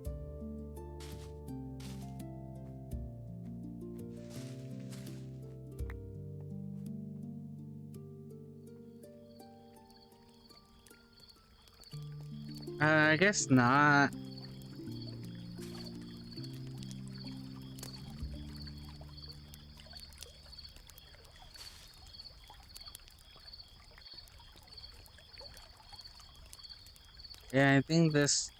I guess not. Yeah, I think this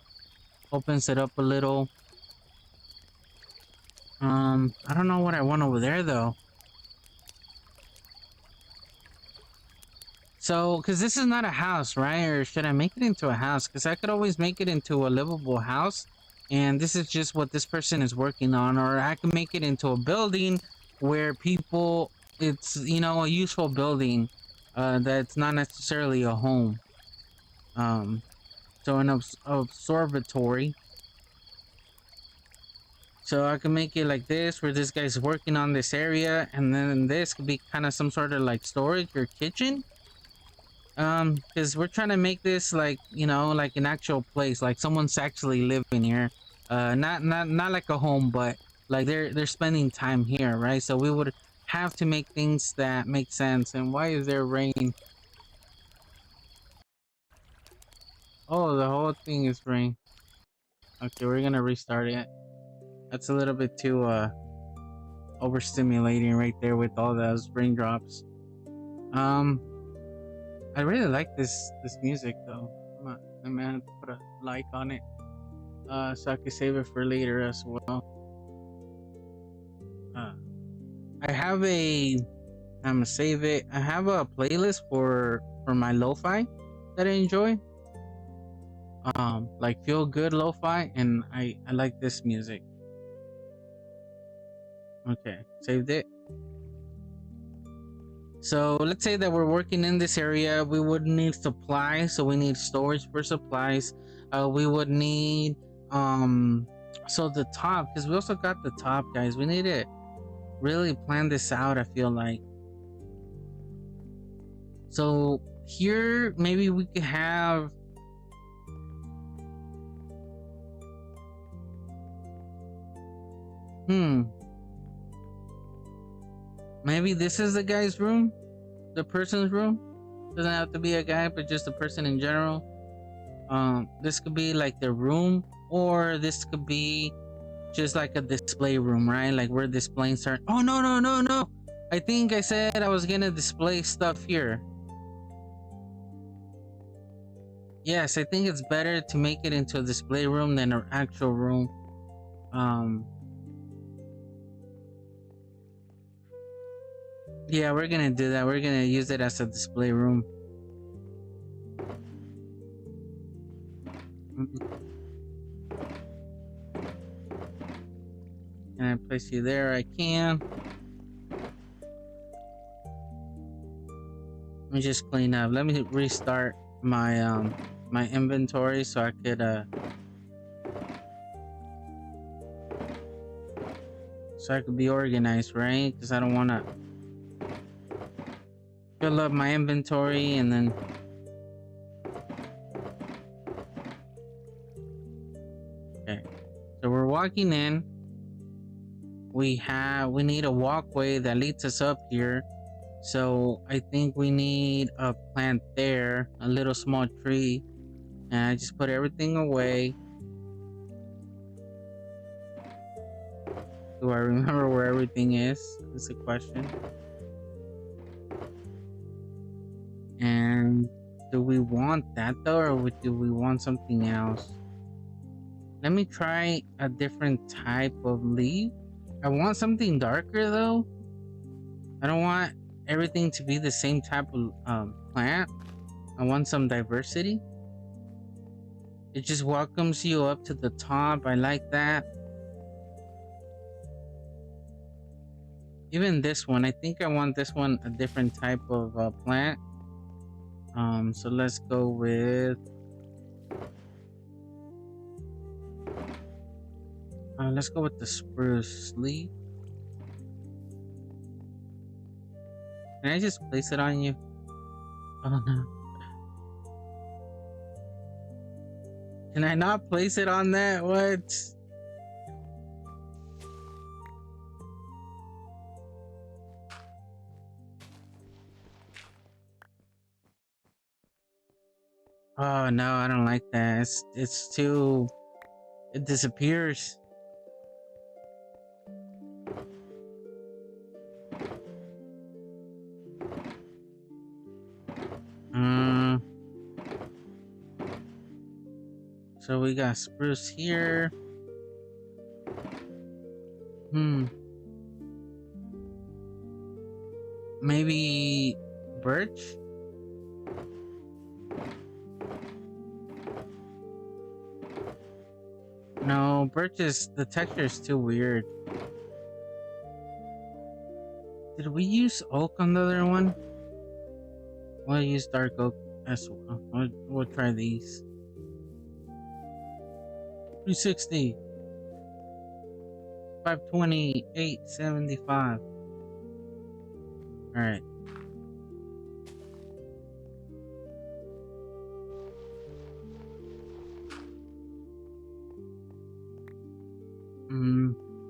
opens it up a little. I don't know what I want over there though. So, because this is not a house, right? Or should I make it into a house? Because I could always make it into a livable house. And this is just what this person is working on. Or I can make it into a building where people, it's, you know, a useful building that's not necessarily a home. So an observatory. So I can make it like this, where this guy's working on this area. And then this could be kind of some sort of like storage or kitchen. Because we're trying to make this like, you know, like an actual place, like someone's actually living here. Not like a home, but like they're spending time here, right? So we would have to make things that make sense. And why is there rain? Oh, the whole thing is rain. Okay, we're gonna restart it. That's a little bit too overstimulating right there with all those raindrops. Um I really like this music though. I'm gonna have to put a like on it, so I can save it for later as well. Uh, I have a. I'm gonna save it. I have a playlist for my lo-fi that I enjoy. Like feel good lo-fi, and I like this music. Okay, saved it. So let's say that we're working in this area. We would need supplies, so we need storage for supplies. We would need so the top, because we also got the top, guys. We need to really plan this out, I feel like. So here maybe we could have maybe this is the guy's room, the person's room. Doesn't have to be a guy, but just a person in general. This could be like the room, or this could be just like a display room, right? Like we're displaying certain. Oh no no no no! I think I said I was gonna display stuff here. Yes, I think it's better to make it into a display room than an actual room. Yeah, we're gonna do that. We're gonna use it as a display room. Can I place you there? I can. Let me just clean up. Let me restart my my inventory so I could be organized, right? Because I don't want to fill up my inventory and then okay. So we're walking in. We need a walkway that leads us up here. So I think we need a plant there, a little small tree, and I just put everything away. Do I remember where everything is? That's a question. And do we want that though, or do we want something else? Let me try a different type of leaf. I want something darker though. I don't want everything to be the same type of plant. I want some diversity. It just welcomes you up to the top. I like that. Even this one, I think I want this one a different type of plant. So let's go with the spruce leaf. Can I just place it on you? Oh no. Can I not place it on that? What? Oh no, I don't like that. It's too. It disappears. So we got spruce here. Maybe birch? No, birch is, the texture is too weird. Did we use oak on the other one? We'll use dark oak as well. We'll try these. 360. 520. 875. Alright.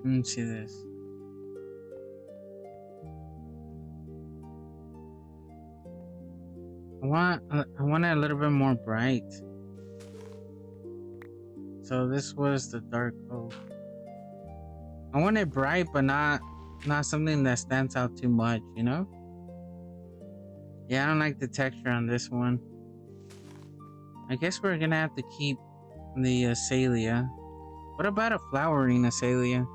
Let me see this. I want it a little bit more bright. So this was the dark oak. I want it bright, but not something that stands out too much, you know? Yeah, I don't like the texture on this one. I guess we're gonna have to keep the azalea. What about a flowering azalea?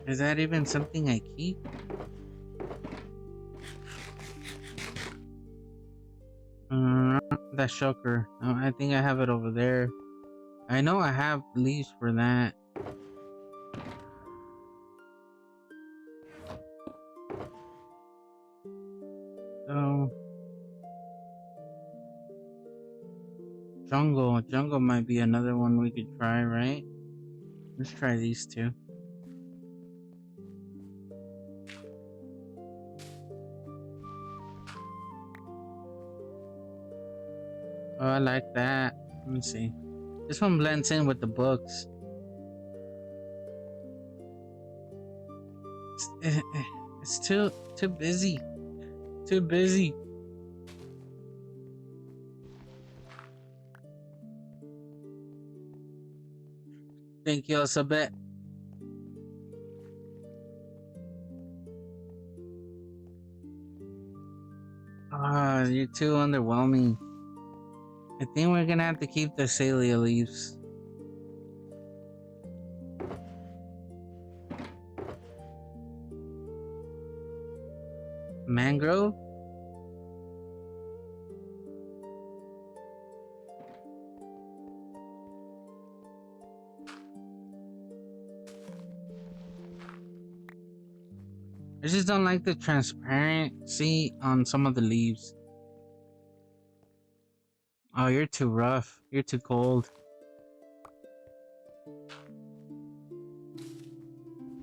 Is that even something I keep? That shulker. I think I have it over there. I know I have leaves for that. So jungle might be another one we could try, right? Let's try these two. Oh, I like that. Let me see. This one blends in with the books. It's too busy. Too busy. Thank you, Elizabeth. Ah, you're too underwhelming. I think we're gonna have to keep the Celia leaves. Mangrove? I just don't like the transparency on some of the leaves. Oh, you're too rough. You're too cold.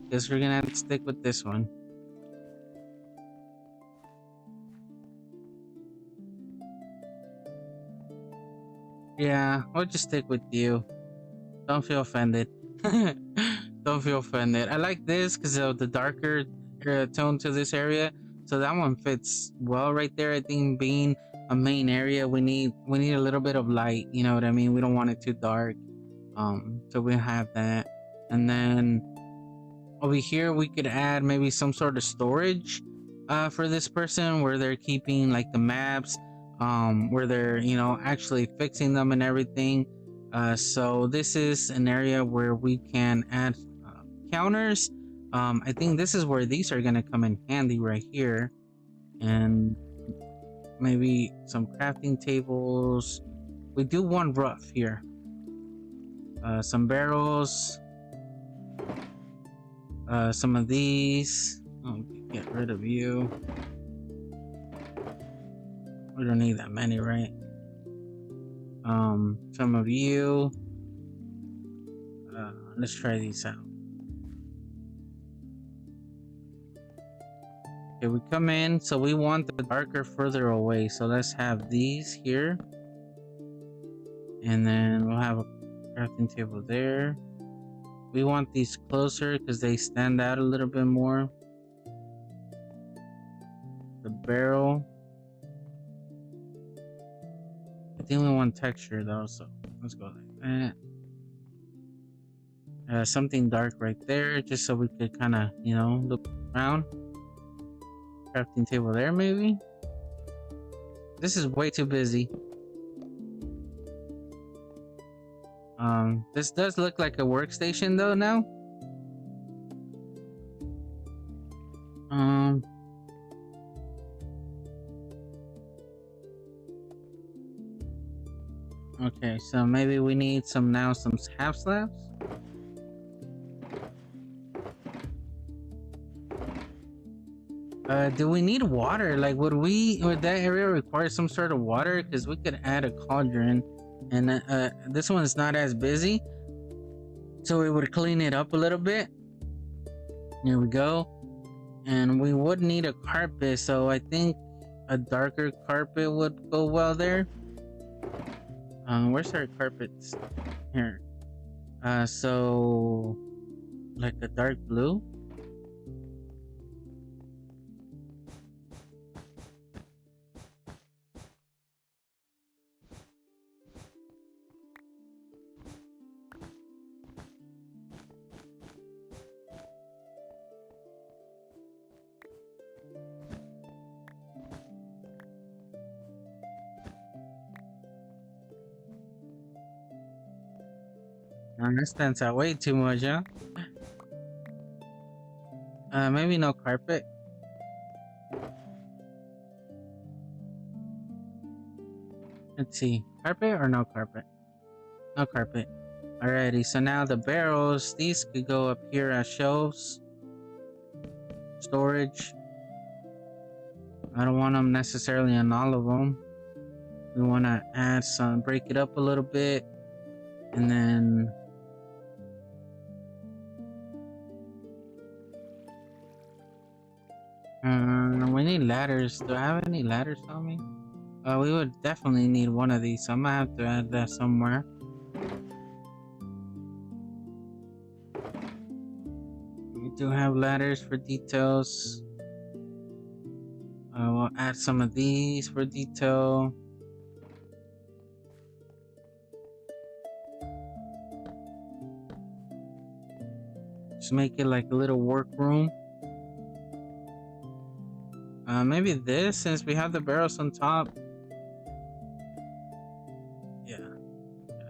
Guess we're gonna have to stick with this one. Yeah, we'll just stick with you. Don't feel offended. Don't feel offended. I like this because of the darker tone to this area. So that one fits well right there. I think being a main area, we need a little bit of light. You know what I mean? We don't want it too dark. So we have that, and then over here we could add maybe some sort of storage for this person where they're keeping like the maps, where they're actually fixing them and everything. So this is an area where we can add counters. I think this is where these are gonna come in handy right here, and maybe some crafting tables. We do one rough here, some barrels, some of these. Oh, get rid of you. We don't need that many, right? Some of you. Let's try these out. Okay, we come in, so we want the darker further away. So let's have these here, and then we'll have a crafting table there. We want these closer because they stand out a little bit more. The barrel. I think we want texture though, so let's go like that. Something dark right there, just so we could kind of, look around. Crafting table there, maybe. This is way too busy. This does look like a workstation though now. Okay, so maybe we need some half slabs. Do we need water? Like, would that area require some sort of water? Because we could add a cauldron, and this one's not as busy, so we would clean it up a little bit. Here we go. And we would need a carpet, so I think a darker carpet would go well there. Where's our carpets? Here. So like a dark blue. That stands out way too much, huh? Maybe no carpet. Let's see. Carpet or no carpet? No carpet. Alrighty, so now the barrels, these could go up here as shelves. Storage. I don't want them necessarily on all of them. We want to add some, break it up a little bit. And then we need ladders. Do I have any ladders on me? We would definitely need one of these, so I'm gonna have to add that somewhere. We do have ladders for details. We'll add some of these for detail. Just make it like a little workroom. Maybe this, since we have the barrels on top. Yeah,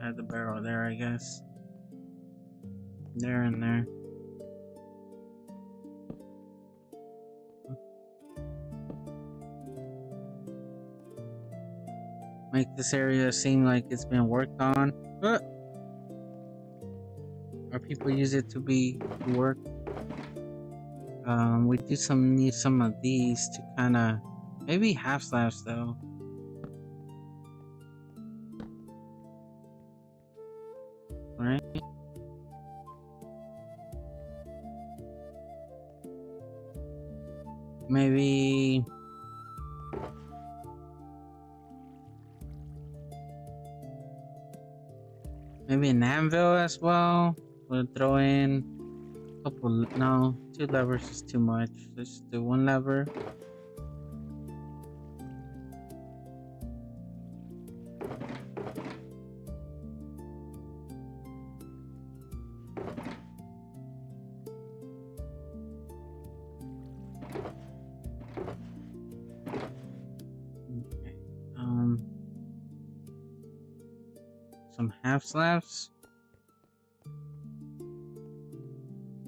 add the barrel there, I guess. There and there. Make this area seem like it's been worked on. Or people use it to work. We do need some of these to kind of, maybe half slabs though. Right? Maybe an anvil as well. We'll throw in a couple, no, 2 levers is too much. Let's do 1 lever. Okay. Some half slabs.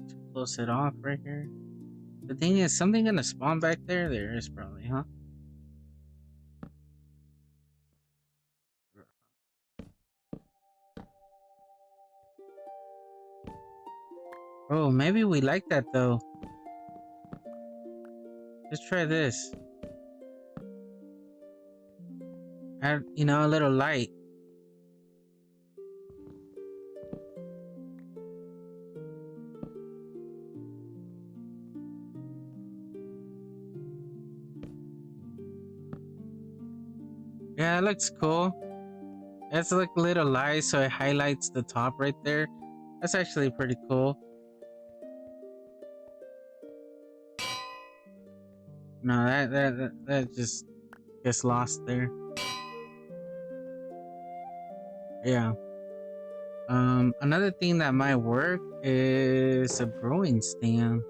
To close it off right here. The thing is, something gonna spawn back there? There is probably, huh? Oh, maybe we like that though. Let's try this. Add, a little light. Yeah, it looks cool. It's like a little light, so it highlights the top right there. That's actually pretty cool. No, that just gets lost there. Yeah. Another thing that might work is a brewing stand,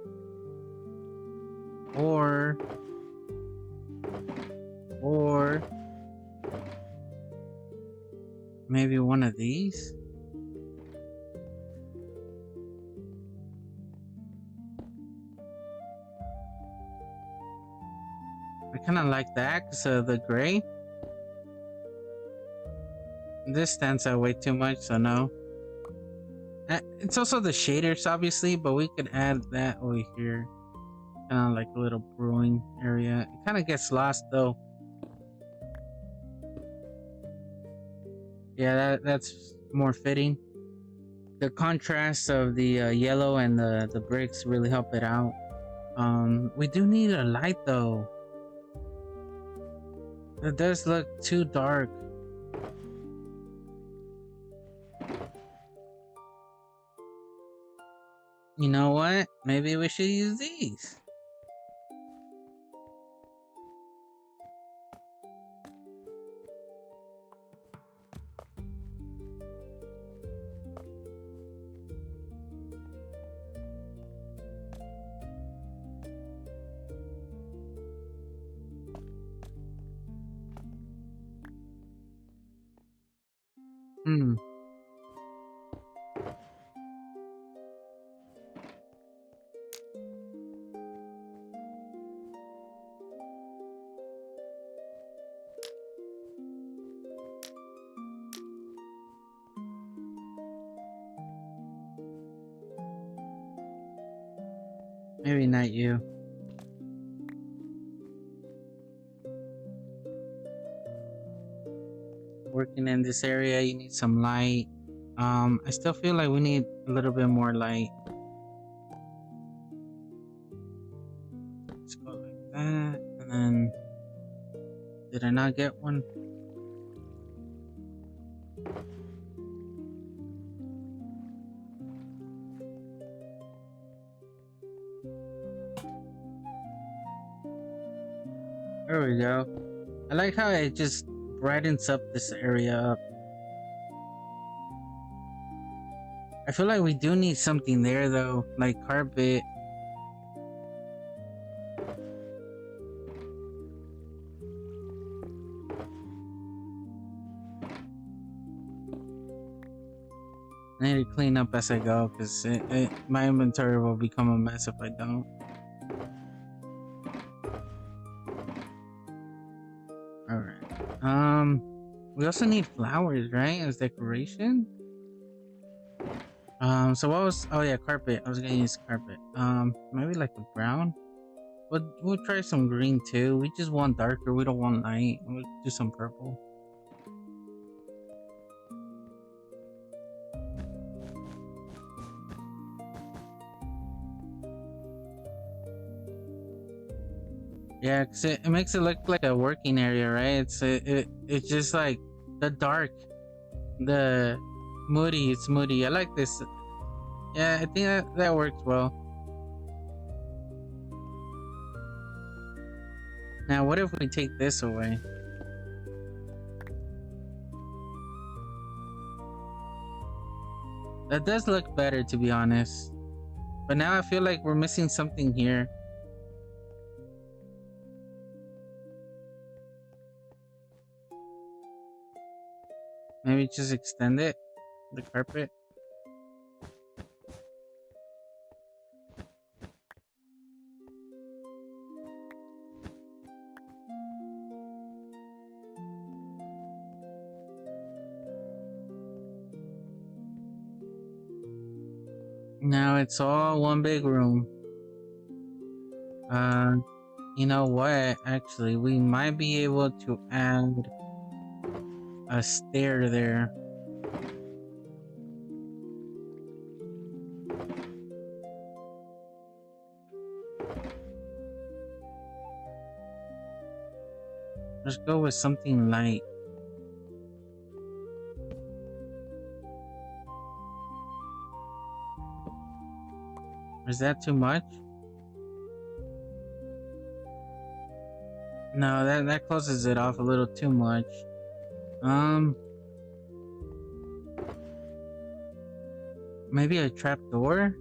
or maybe one of these. I kind of like that because of the gray. This stands out way too much, so no. It's also the shaders, obviously, but we could add that over here. Kind of like a little brewing area. It kind of gets lost though. Yeah, that's more fitting. The contrast of the yellow and the bricks really help it out. We do need a light though. It does look too dark. You know what? Maybe we should use these. Hmm. Maybe not you. Working in this area, you need some light. I still feel like we need a little bit more light. Let's go like that, and then did I not get one? There we go. I like how it just brightens up this area up. I feel like we do need something there though, like carpet. I need to clean up as I go because my inventory will become a mess if I don't. Alright. We also need flowers, right? As decoration? So what was... Oh yeah, carpet. I was gonna use carpet. Maybe like a brown? We'll try some green too. We just want darker. We don't want light. We'll do some purple. Yeah, cause it makes it look like a working area, right? It's just like the dark, the moody. It's moody. I like this. Yeah, I think that works well. Now, what if we take this away? That does look better, to be honest. But now I feel like we're missing something here. Maybe just extend it, the carpet. Now it's all one big room. You know what? Actually, we might be able to add a stair there. Let's go with something light. Is that too much? No, that closes it off a little too much. Maybe a trap door?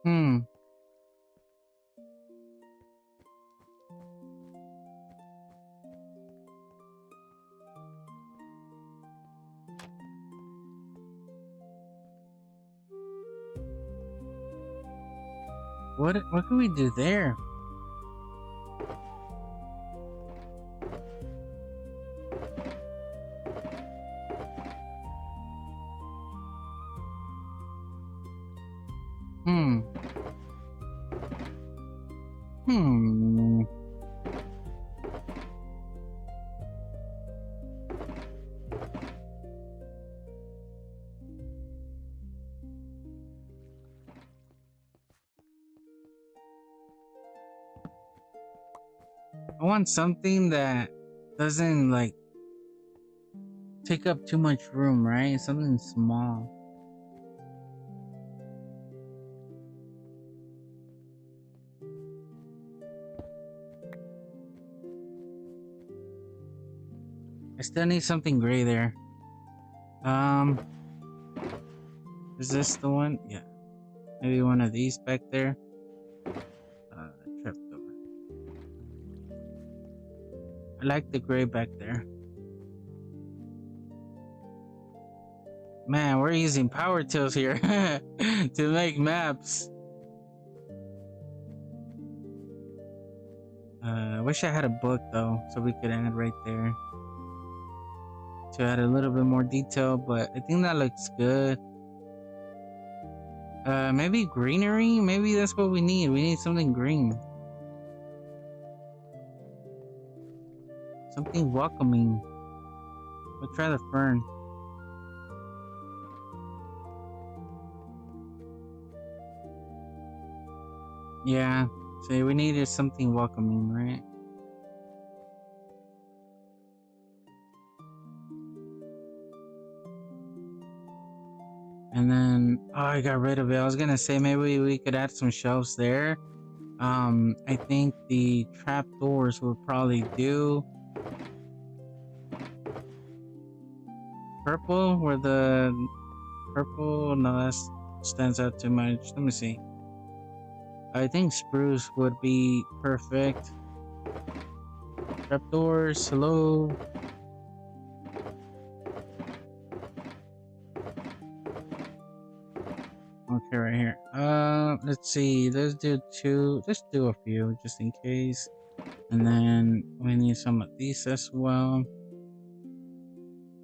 Hmm. What can we do there? Hmm. Hmm. I want something that doesn't like take up too much room, right? Something small. I still need something gray there. Um, Is this the one? Yeah. Maybe one of these back there. Trapdoor. I like the gray back there. Man, we're using power tools here to make maps. I wish I had a book though, so we could add right there to add a little bit more detail, but I think that looks good. Maybe greenery? Maybe that's what we need. We need something green. Something welcoming. We'll try the fern. Yeah, so we needed something welcoming, right? And then, oh, I got rid of it. I was gonna say maybe we could add some shelves there. I think the trap doors will probably do. Purple, where the purple, no, that stands out too much. Let me see. I think spruce would be perfect. Trapdoors, hello. Okay, right here. Let's see. Let's do two. Let's do a few just in case. And then we need some of these as well.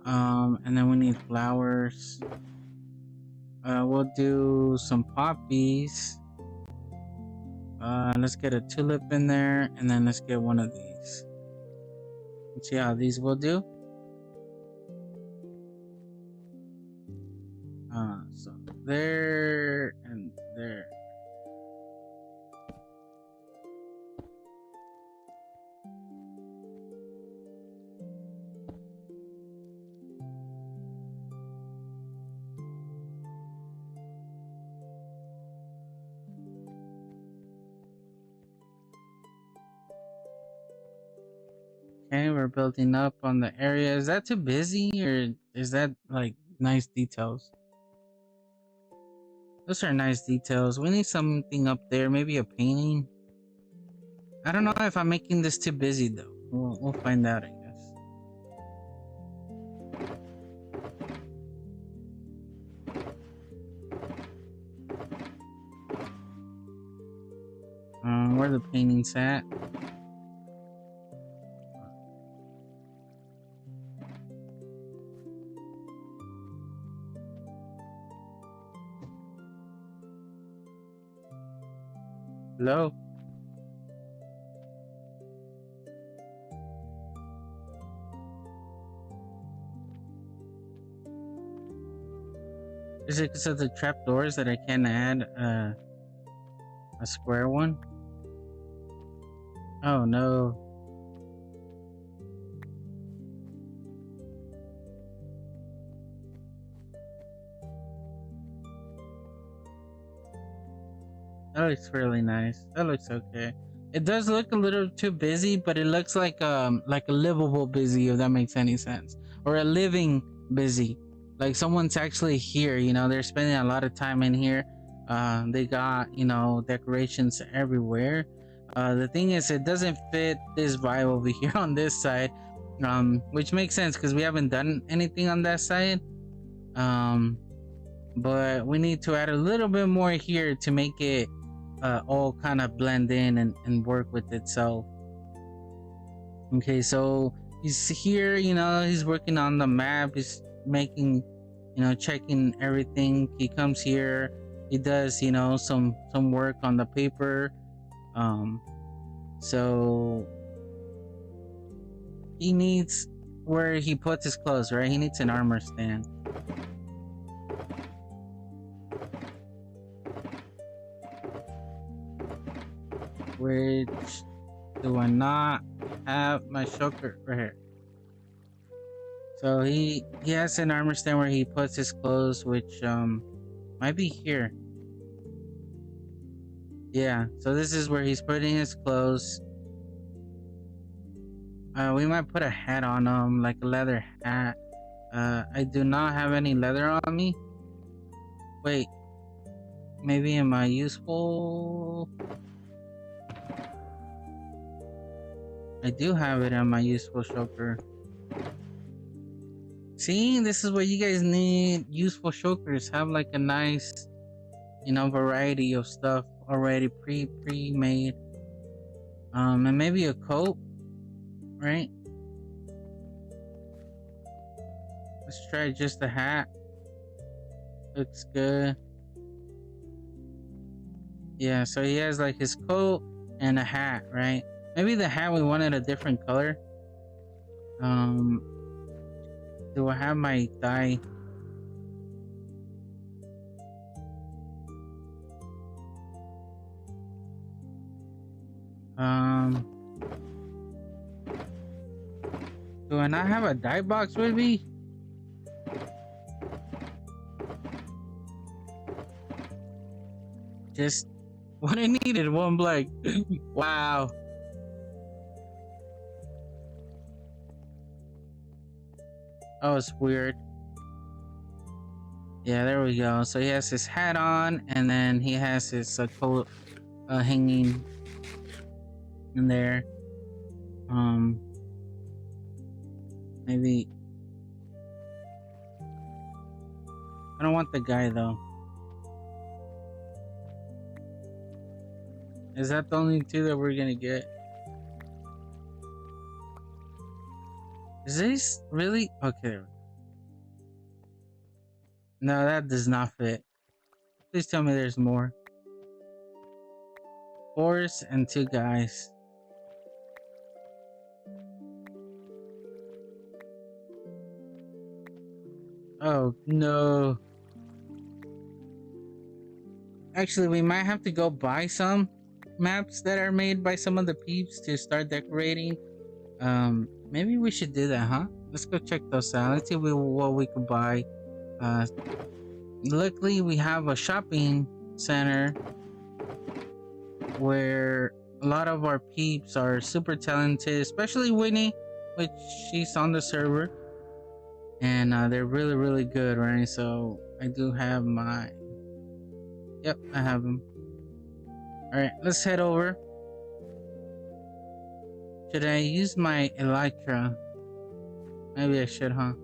And then we need flowers. We'll do some poppies. Let's get a tulip in there, and then let's get one of these. Let's see how these will do. So there and there. Okay, we're building up on the area. Is that too busy, or is that like nice details? Those are nice details. We need something up there, maybe a painting. I don't know if I'm making this too busy though. We'll find out, I guess. Where the paintings at? Hello? Is it because of the trapdoors that I can't add a square one? Oh no. That looks really nice. That looks okay. It does look a little too busy, but it looks like a livable busy, if that makes any sense. Or a living busy. Like someone's actually here, you know, they're spending a lot of time in here. They got, you know, decorations everywhere. The thing is, it doesn't fit this vibe over here on this side. Which makes sense because we haven't done anything on that side. But we need to add a little bit more here to make it all kind of blend in and work with itself. Okay, so he's here, you know, he's working on the map, he's making, you know, checking everything. He comes here, he does, you know, some work on the paper. So he needs where he puts his clothes, right? He needs an armor stand. Which do I not have my shulker right here? So he has an armor stand where he puts his clothes, which might be here. Yeah, so this is where he's putting his clothes. We might put a hat on him, like a leather hat. I do not have any leather on me. Wait, maybe am I useful? I do have it on my useful shulker. See, this is what you guys need. Useful shulkers have like a nice, you know, variety of stuff already pre-made. And maybe a coat, right? Let's try just a hat. Looks good. Yeah, so he has like his coat and a hat, right? Maybe the hat we wanted a different color. Do I have my dye? Do I not have a dye box with me? Just what I needed, one black. Wow. That was weird. Yeah, there we go. So he has his hat on, and then he has his coat hanging in there. Maybe I don't want the guy though. Is that the only two that we're gonna get? Is this really okay? No, that does not fit. Please tell me there's more. Horse and two guys. Oh no. Actually, we might have to go buy some maps that are made by some of the peeps to start decorating. Maybe we should do that, huh? Let's go check those out. Let's see what we could buy. Luckily we have a shopping center where a lot of our peeps are super talented, especially Whitney, which she's on the server, and they're really good, right? So I do have my, yep, I have them. All right, let's head over. Should I use my elytra? Maybe I should, huh?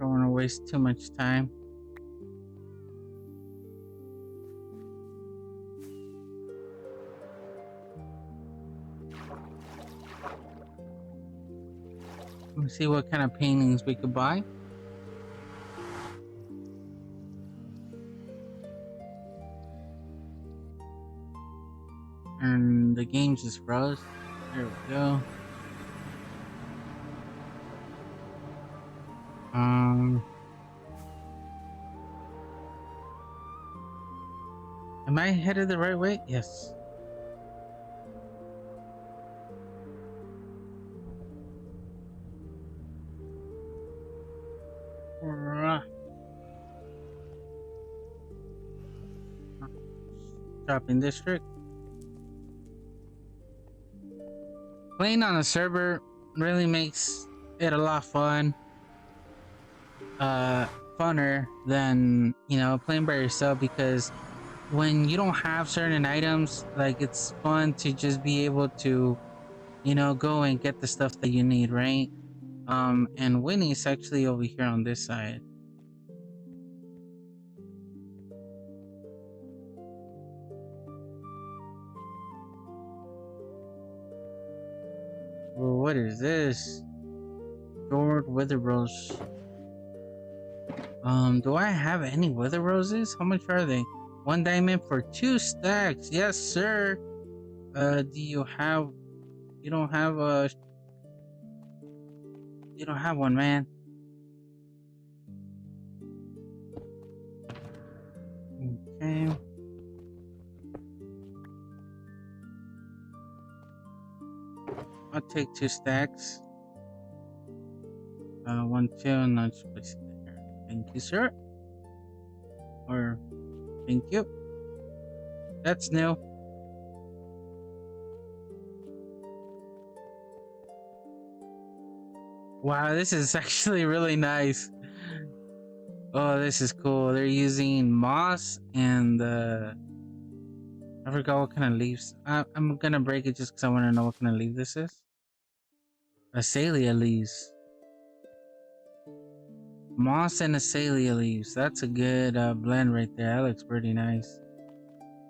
Don't want to waste too much time. Let me see what kind of paintings we could buy. And the game just froze. There we go. Am I headed the right way? Yes. Shopping district. Playing on a server really makes it a lot funner than, you know, playing by yourself, because when you don't have certain items, like, it's fun to just be able to, you know, go and get the stuff that you need, right? And Winnie's actually over here on this side. Well, what is this? George Wither Rose. Do I have any Wither Roses? How much are they? 1 diamond for 2 stacks. Yes, sir. Do you have... You don't have a... You don't have one, man. Okay. I'll take 2 stacks. 1, 2, and I'll just place it there. Thank you, sir. Or, thank you. That's new. Wow, this is actually really nice. Oh, this is cool. They're using moss and I forgot what kind of leaves. I'm gonna break it just because I want to know what kind of leaf this is. Azalea leaves. Moss and azalea leaves. That's a good blend right there. That looks pretty nice.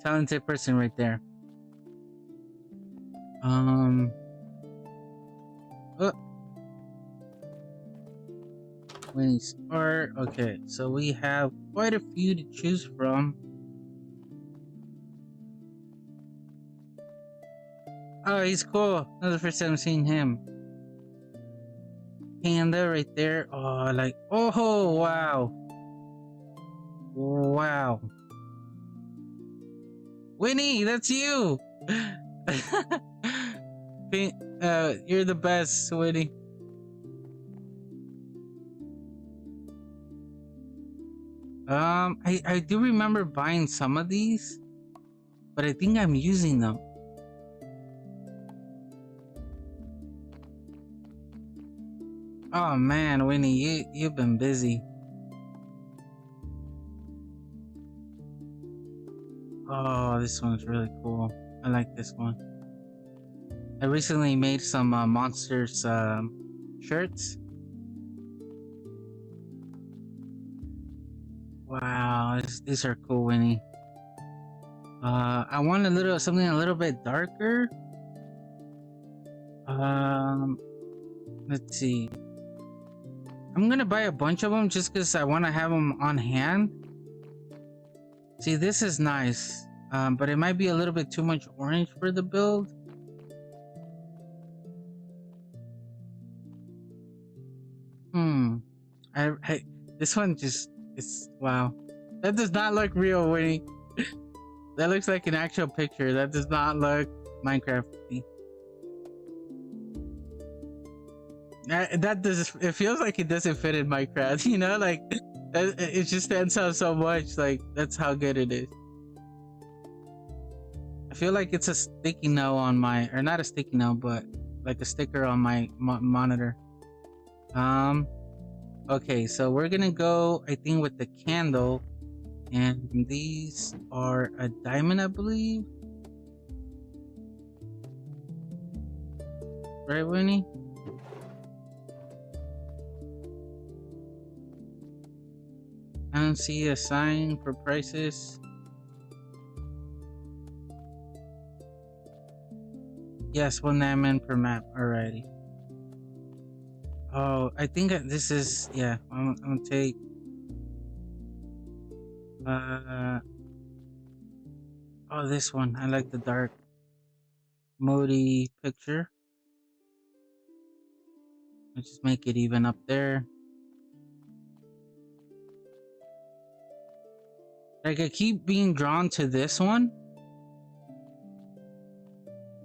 Talented person right there. Oh, Winnie's art. Okay, so we have quite a few to choose from. Oh, he's cool. That's the first time seeing him. Panda right there. Oh, like, oh, wow. Wow. Winnie, that's you. You're the best, Winnie. I do remember buying some of these, but I think I'm using them. Oh man, Winnie, you've been busy. Oh, this one's really cool. I like this one. I recently made some monsters shirts. Wow, these are cool, Winnie. I want something a little bit darker. Let's see. I'm gonna buy a bunch of them just because I want to have them on hand. See, this is nice, but it might be a little bit too much orange for the build. This one just is wow. That does not look real, Winnie. That looks like an actual picture. That does not look Minecraft-y. That does. It feels like it doesn't fit in Minecraft. You know, like it just stands out so much. Like that's how good it is. I feel like it's a sticky note on my, or not a sticky note, but like a sticker on my monitor. Okay, so we're gonna go, I think, with the candle, and these are a diamond, I believe. Right, Winnie? I don't see a sign for prices. Yes, 1 diamond per map. Alrighty. Oh, I think this is, yeah, I'm gonna take oh, this one. I like the dark moody picture. Let's just make it even up there. Like, I keep being drawn to this one.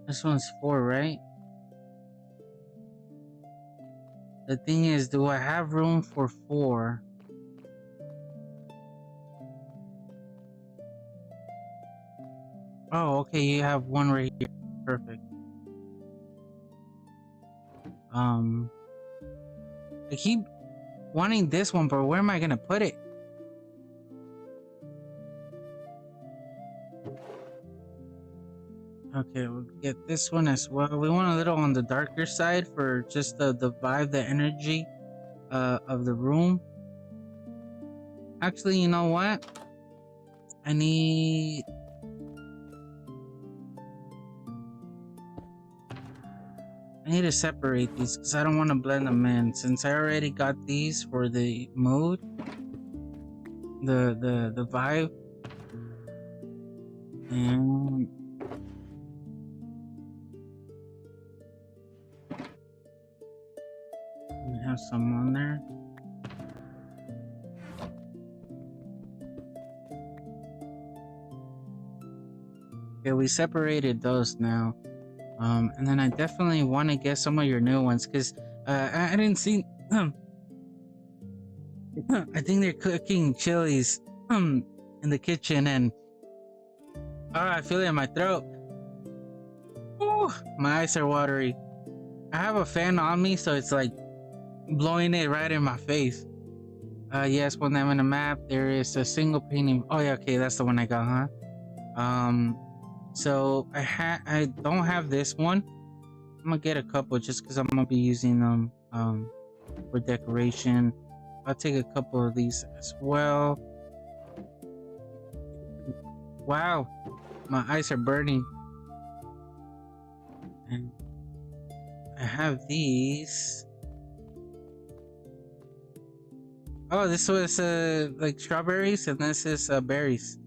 This one's 4, right? The thing is, do I have room for 4? Oh, okay, you have one right here. Perfect. I keep wanting this one, but where am I gonna put it? Okay, we'll get this one as well. We want a little on the darker side for just the vibe, the energy of the room. Actually, you know what? I need to separate these because I don't want to blend them in. Since I already got these for the mood, the vibe, and I have some on there. Okay, we separated those now. And then I definitely want to get some of your new ones because I didn't see. I think they're cooking chilies in the kitchen, and I feel it in my throat. Ooh, my eyes are watery. I have a fan on me, so it's like blowing it right in my face. Yes, when I'm in a map, there is a single painting. Oh yeah, okay, that's the one I got, huh? So I don't have this one. I'm gonna get a couple just because I'm gonna be using them for decoration. I'll take a couple of these as well. Wow, my eyes are burning. And I have these. Oh, this was like strawberries, and this is berries.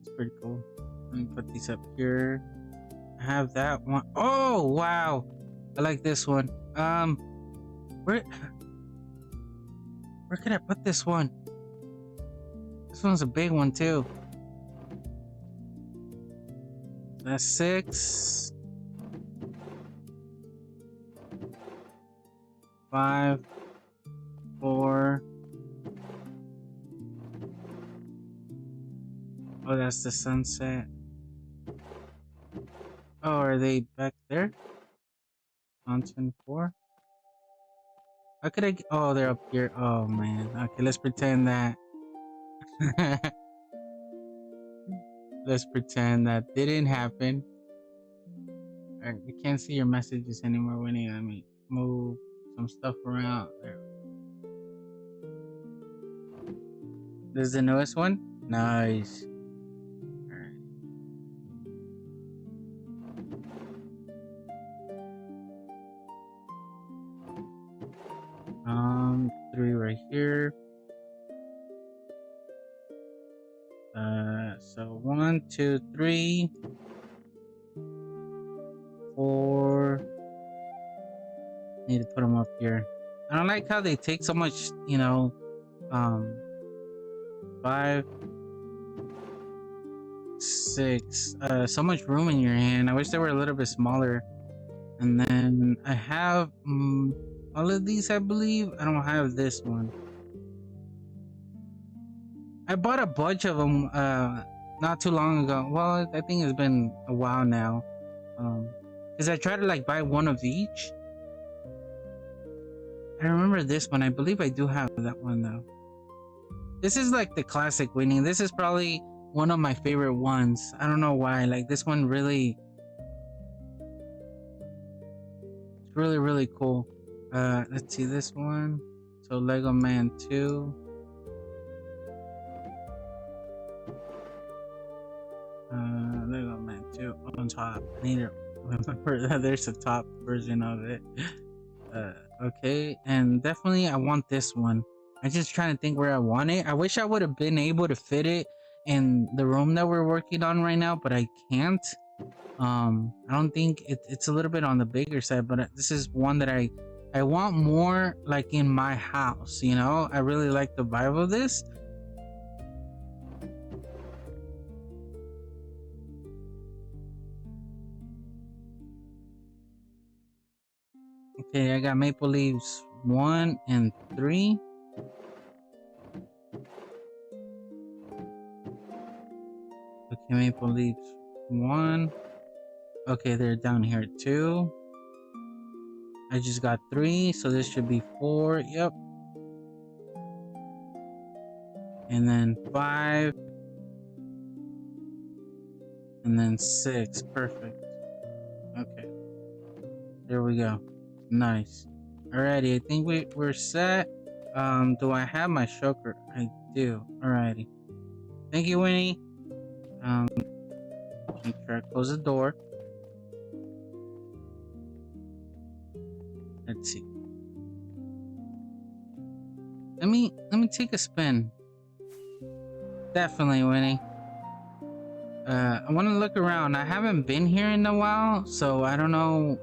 It's pretty cool. Let me put these up here. I have that one. Oh wow, I like this one. Where where could I put this one? This one's a big one too. That's 6, 5, 4. Oh, that's the sunset. Oh, are they back there? Mountain 4. How could I? Oh, they're up here. Oh man. Okay, let's pretend that. Let's pretend that didn't happen. Alright, I can't see your messages anymore, Winnie. Let me move some stuff around. There. This is the newest one? Nice. Alright. 3 right here. So 1, 2, 3, 4. Need to put them up here. I don't like how they take so much, 5, 6, so much room in your hand. I wish they were a little bit smaller. And then I have all of these, I believe. I don't have this one. I bought a bunch of them not too long ago. Well, I think it's been a while now. Because I tried to like buy one of each. I remember this one. I believe I do have that one though. This is like the classic winning. This is probably one of my favorite ones. I don't know why. Like this one really, it's really really cool. Let's see this one. So Lego Man 2. Lego Man 2 on top. I need to remember that there's a top version of it. Okay, and definitely I want this one. I'm just trying to think where I want it. I wish I would have been able to fit it in the room that we're working on right now, but I can't. I don't think it's a little bit on the bigger side, but this is one that I want more like in my house. I really like the vibe of this. Okay, I got maple leaves 1 and 3. Okay, maple leaves 1. Okay, they're down here 2. I just got 3, so this should be 4. Yep. And then 5. And then 6. Perfect. Okay. There we go. Nice. Alrighty, I think we're set. Do I have my shulker? I do. Alrighty. Thank you, Winnie. Make sure I close the door. Let's see. Let me take a spin. Definitely, Winnie. I want to look around. I haven't been here in a while, so I don't know.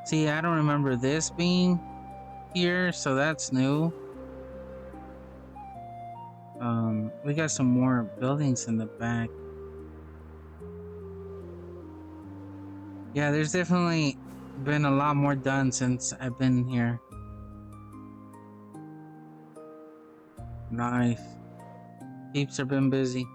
See, I don't remember this being here, so that's new. We got some more buildings in the back. Yeah, there's definitely been a lot more done since I've been here. Nice. Peeps have been busy.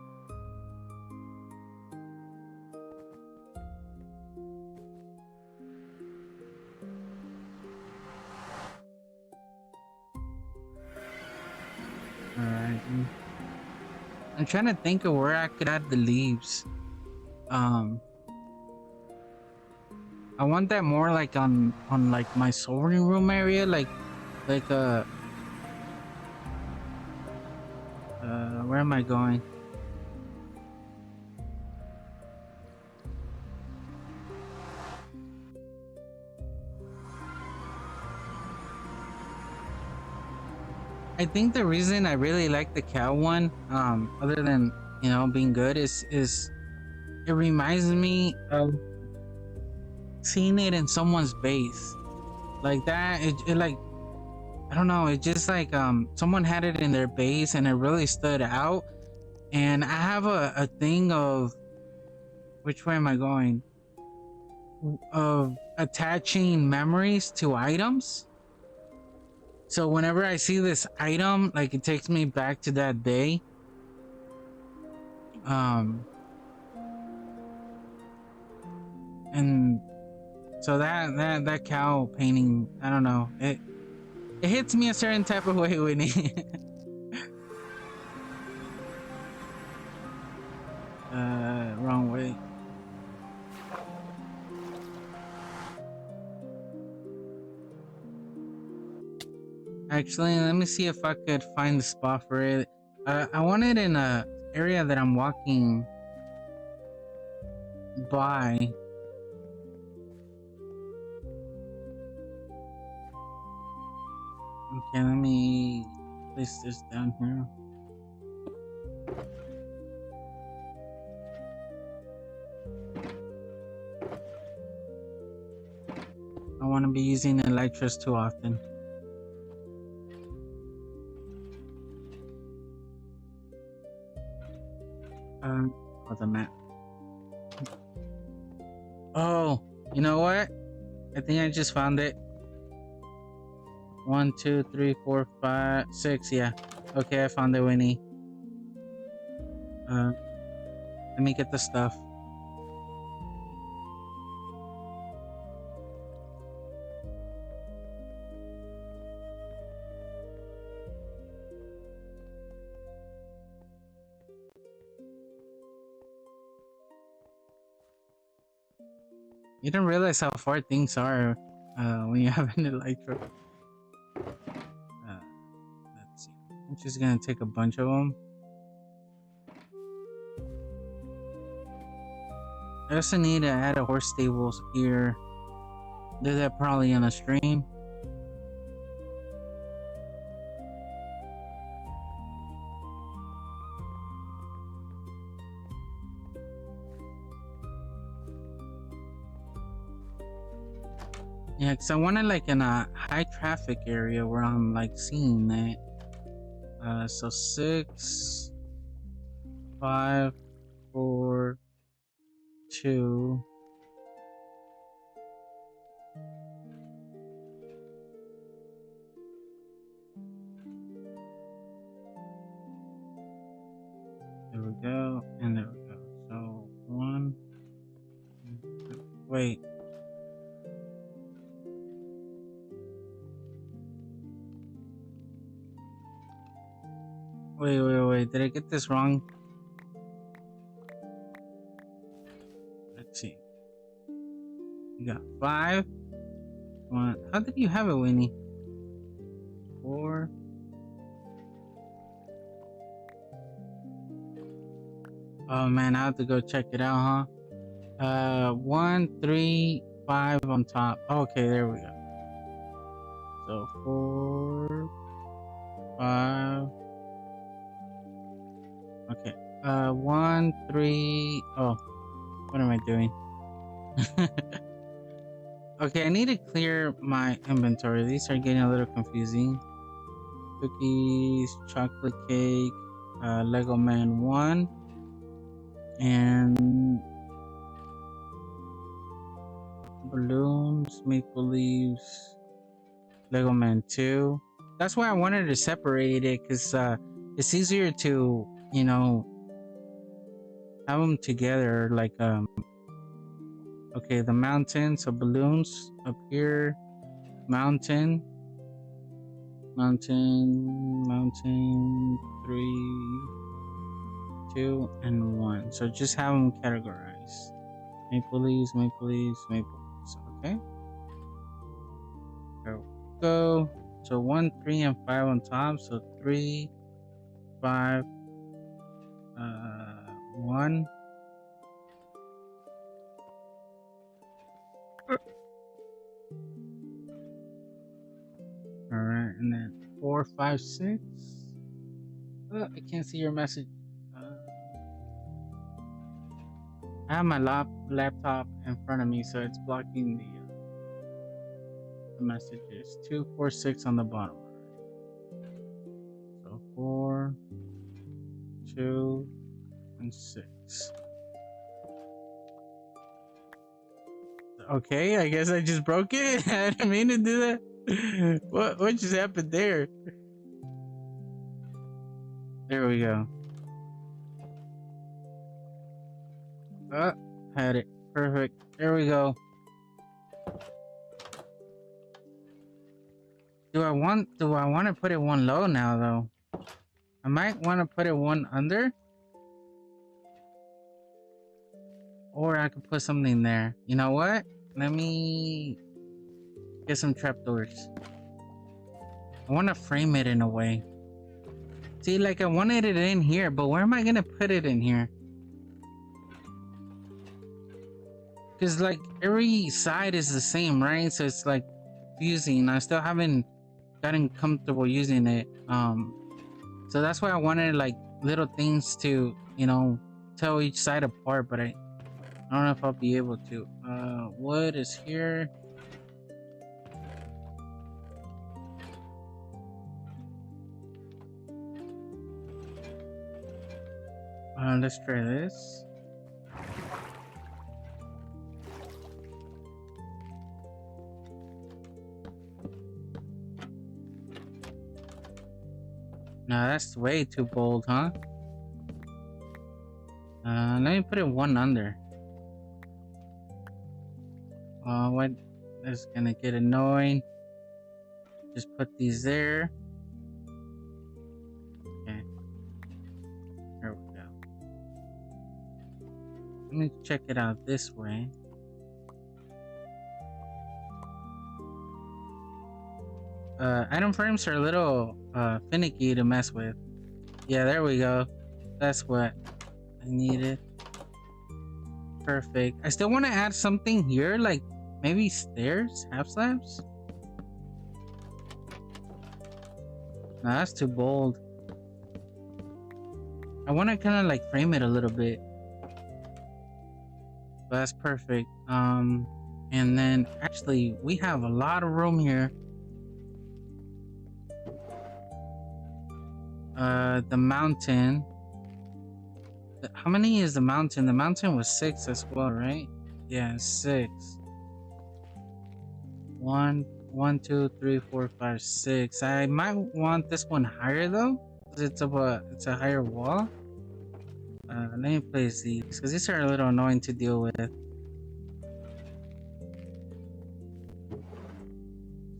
I'm trying to think of where I could add the leaves. Um, I want that more like on like my soldering room area, like where am I going? I think the reason I really like the cow one, other than being good, is it reminds me of seeing it in someone's base like that. It like I don't know. It just like someone had it in their base and it really stood out. And I have a thing of which way am I going? Of attaching memories to items. So whenever I see this item, like it takes me back to that day. Um, and so that cow painting, I don't know, it hits me a certain type of way, Whitney. Wrong way. Actually, let me see if I could find the spot for it. I want it in a area that I'm walking by. Okay, let me place this down here. I want to be using Elytras too often. Oh, the map. Oh, you know what? I think I just found it. 1, 2, 3, 4, 5, 6. Yeah. Okay, I found it, Winnie. Let me get the stuff. You don't realize how far things are when you have an Elytra. Let's see. I'm just gonna take a bunch of them. I also need to add a horse stables here. Do that probably on a stream. Yeah, because I want it like in a high traffic area where I'm like seeing that. So 6, 5, 4, 2. There we go, and there we go. So 1. Wait. Wait. Did I get this wrong? Let's see. You got 5. 1. How did you have it, Winnie? 4. Oh man, I have to go check it out, huh? 1, 3, 5 on top. Okay, there we go. So 4, 5. Okay. 1, 3. Oh, what am I doing? Okay, I need to clear my inventory. These are getting a little confusing. Cookies, chocolate cake, Lego Man 1, and balloons, maple leaves, Lego Man 2. That's why I wanted to separate it, because it's easier to, have them together. Like, okay, the mountain, so balloons up here, mountain, 3. 2, and 1. So just have them categorized. Maple leaves, maple leaves, maple leaves. Okay. There we go. So 1, 3, and 5 on top. So 3, 5, 1. All right, and then 4, 5, 6. Oh, I can't see your message. I have my laptop in front of me, so it's blocking the messages. 2, 4, 6 on the bottom. So 4, 2, and 6. Okay, I guess I just broke it. I didn't mean to do that. What just happened there? There we go. Had it. Perfect. There we go. Do I want to put it one low now though? I might want to put it one under. Or I could put something there. You know what? Let me get some trapdoors. I want to frame it in a way. See, like I wanted it in here, but where am I gonna put it in here? Because like every side is the same, right? So it's like confusing. I still haven't gotten comfortable using it. So that's why I wanted like little things to, you know, tell each side apart, but I don't know if I'll be able to. Wood is here. Let's try this. No, that's way too bold, huh? Let me put it one under. What is gonna get annoying? Just put these there. Okay. There we go. Let me check it out this way. Item frames are a little finicky to mess with. Yeah, there we go. That's what I needed. Perfect. I still want to add something here, like maybe stairs, half slabs. No, that's too bold. I want to kind of like frame it a little bit. But that's perfect. And then actually we have a lot of room here. The mountain. How many is the mountain? The mountain was 6 as well, right? Yeah, 6. 1, 1, 2, 3, 4, 5, 6. I might want this one higher though, because it's a higher wall. Let me place these because these are a little annoying to deal with.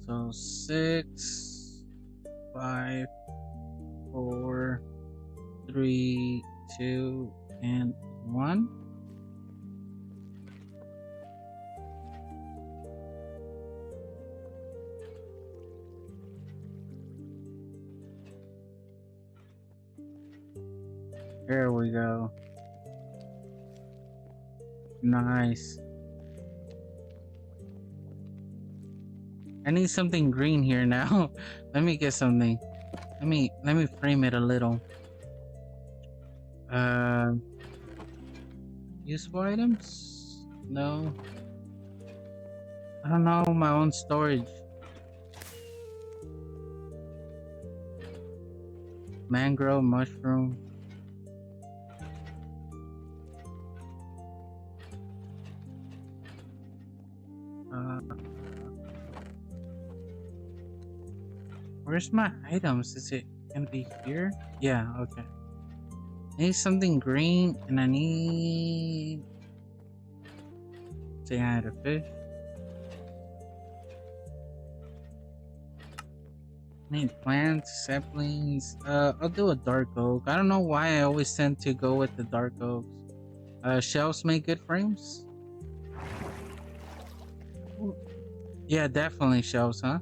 So 6, 5, 4, 3, 2, and 1. There we go. Nice. I need something green here now. Let me get something. Let me frame it a little. Useful items? No. I don't know my own storage. Mangrove, mushroom. Where's my items? Is it gonna be here? Yeah, okay. I need something green and I need... Say I had a fish. I Need plants, saplings. I'll do a dark oak. I don't know why I always tend to go with the dark oaks. Shelves make good frames. Yeah, definitely shelves, huh?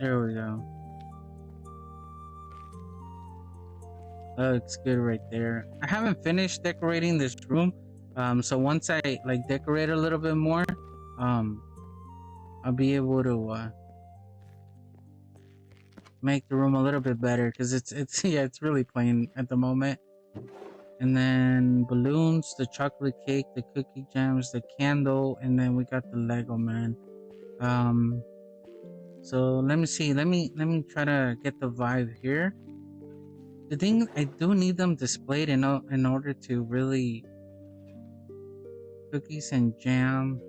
There we go. That looks good right there. I haven't finished decorating this room. So once I like decorate a little bit more, um, I'll be able to make the room a little bit better because it's yeah, it's really plain at the moment. And then balloons, the chocolate cake, the cookie jams, the candle, and then we got the Lego man. Um, so let me see. Let me try to get the vibe here. The thing, I do need them displayed in order to really cookies and jam.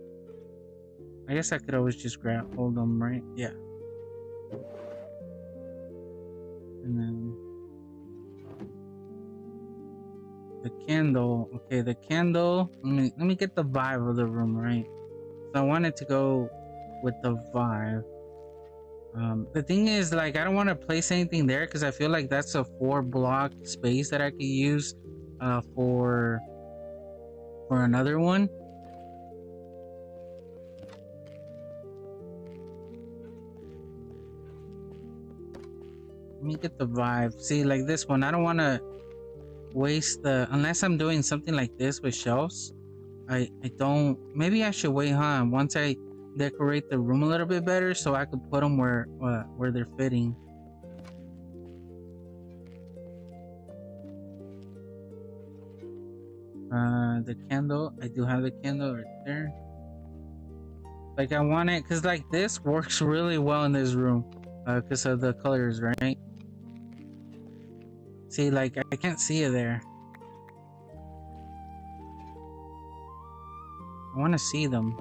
I guess I could always just hold them, right? Yeah. And then the candle. Okay, the candle. Let me get the vibe of the room, right? So I wanted to go with the vibe. The thing is, like, I don't want to place anything there because I feel like that's a 4 block space that I could use for another one. Let me get the vibe. See, like this one, I don't want to waste the, unless I'm doing something like this with shelves. I don't, maybe I should wait, huh? Once I decorate the room a little bit better so I could put them where they're fitting. The candle, I do have the candle right there. Like, I want it because like this works really well in this room because of the colors, right? See, like, I can't see it there. I want to see them.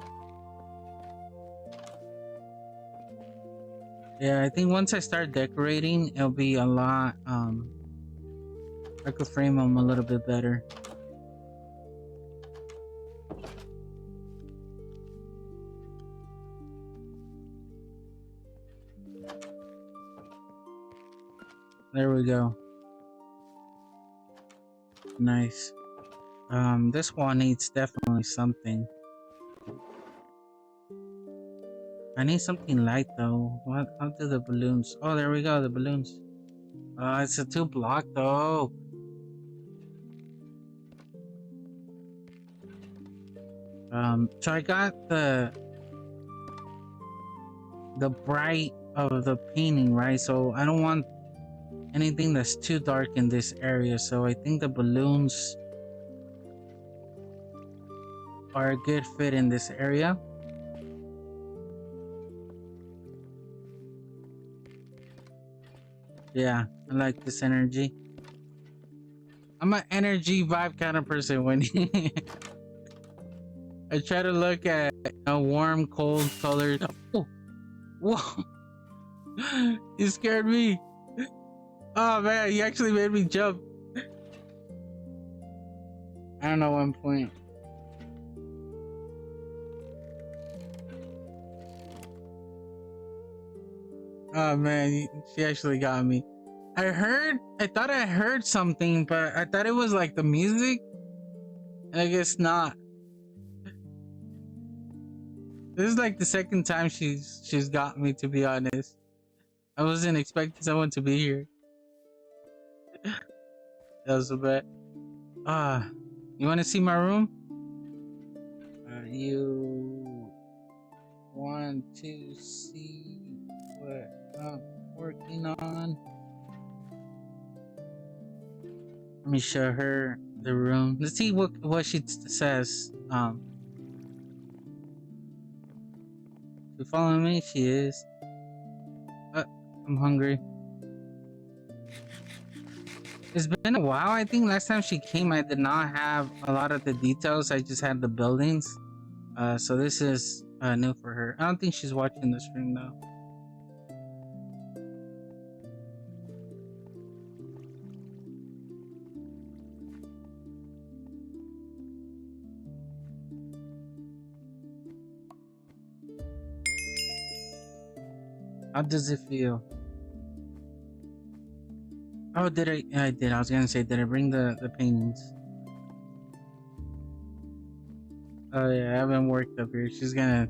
Yeah, I think once I start decorating, it'll be a lot. I could frame them a little bit better. There we go. Nice. This one needs definitely something. I need something light though. What? How do the balloons? Oh, there we go. The balloons. It's a 2 block though. So I got the bright of the painting, right? So I don't want anything that's too dark in this area. So I think the balloons are a good fit in this area. Yeah, I like this energy. I'm an energy vibe kind of person. When I try to look at warm, cold colors. Oh, whoa! You scared me. Oh man, you actually made me jump. I don't know one point. Oh man, she actually got me. I thought I heard something, but I thought it was like the music. I guess not. This is like the second time she's got me, to be honest. I wasn't expecting someone to be here. That was a bit. You want to see my room? You want to see what I'm working on? Let me show her the room. Let's see what she says. You following me? She is. I'm hungry. It's been a while. I think last time she came, I did not have a lot of the details. I just had the buildings. So this is new for her. I don't think she's watching the stream though. How does it feel? Oh, did I? I did. I was gonna say, did I bring the paintings? Oh yeah, I haven't worked up here. She's gonna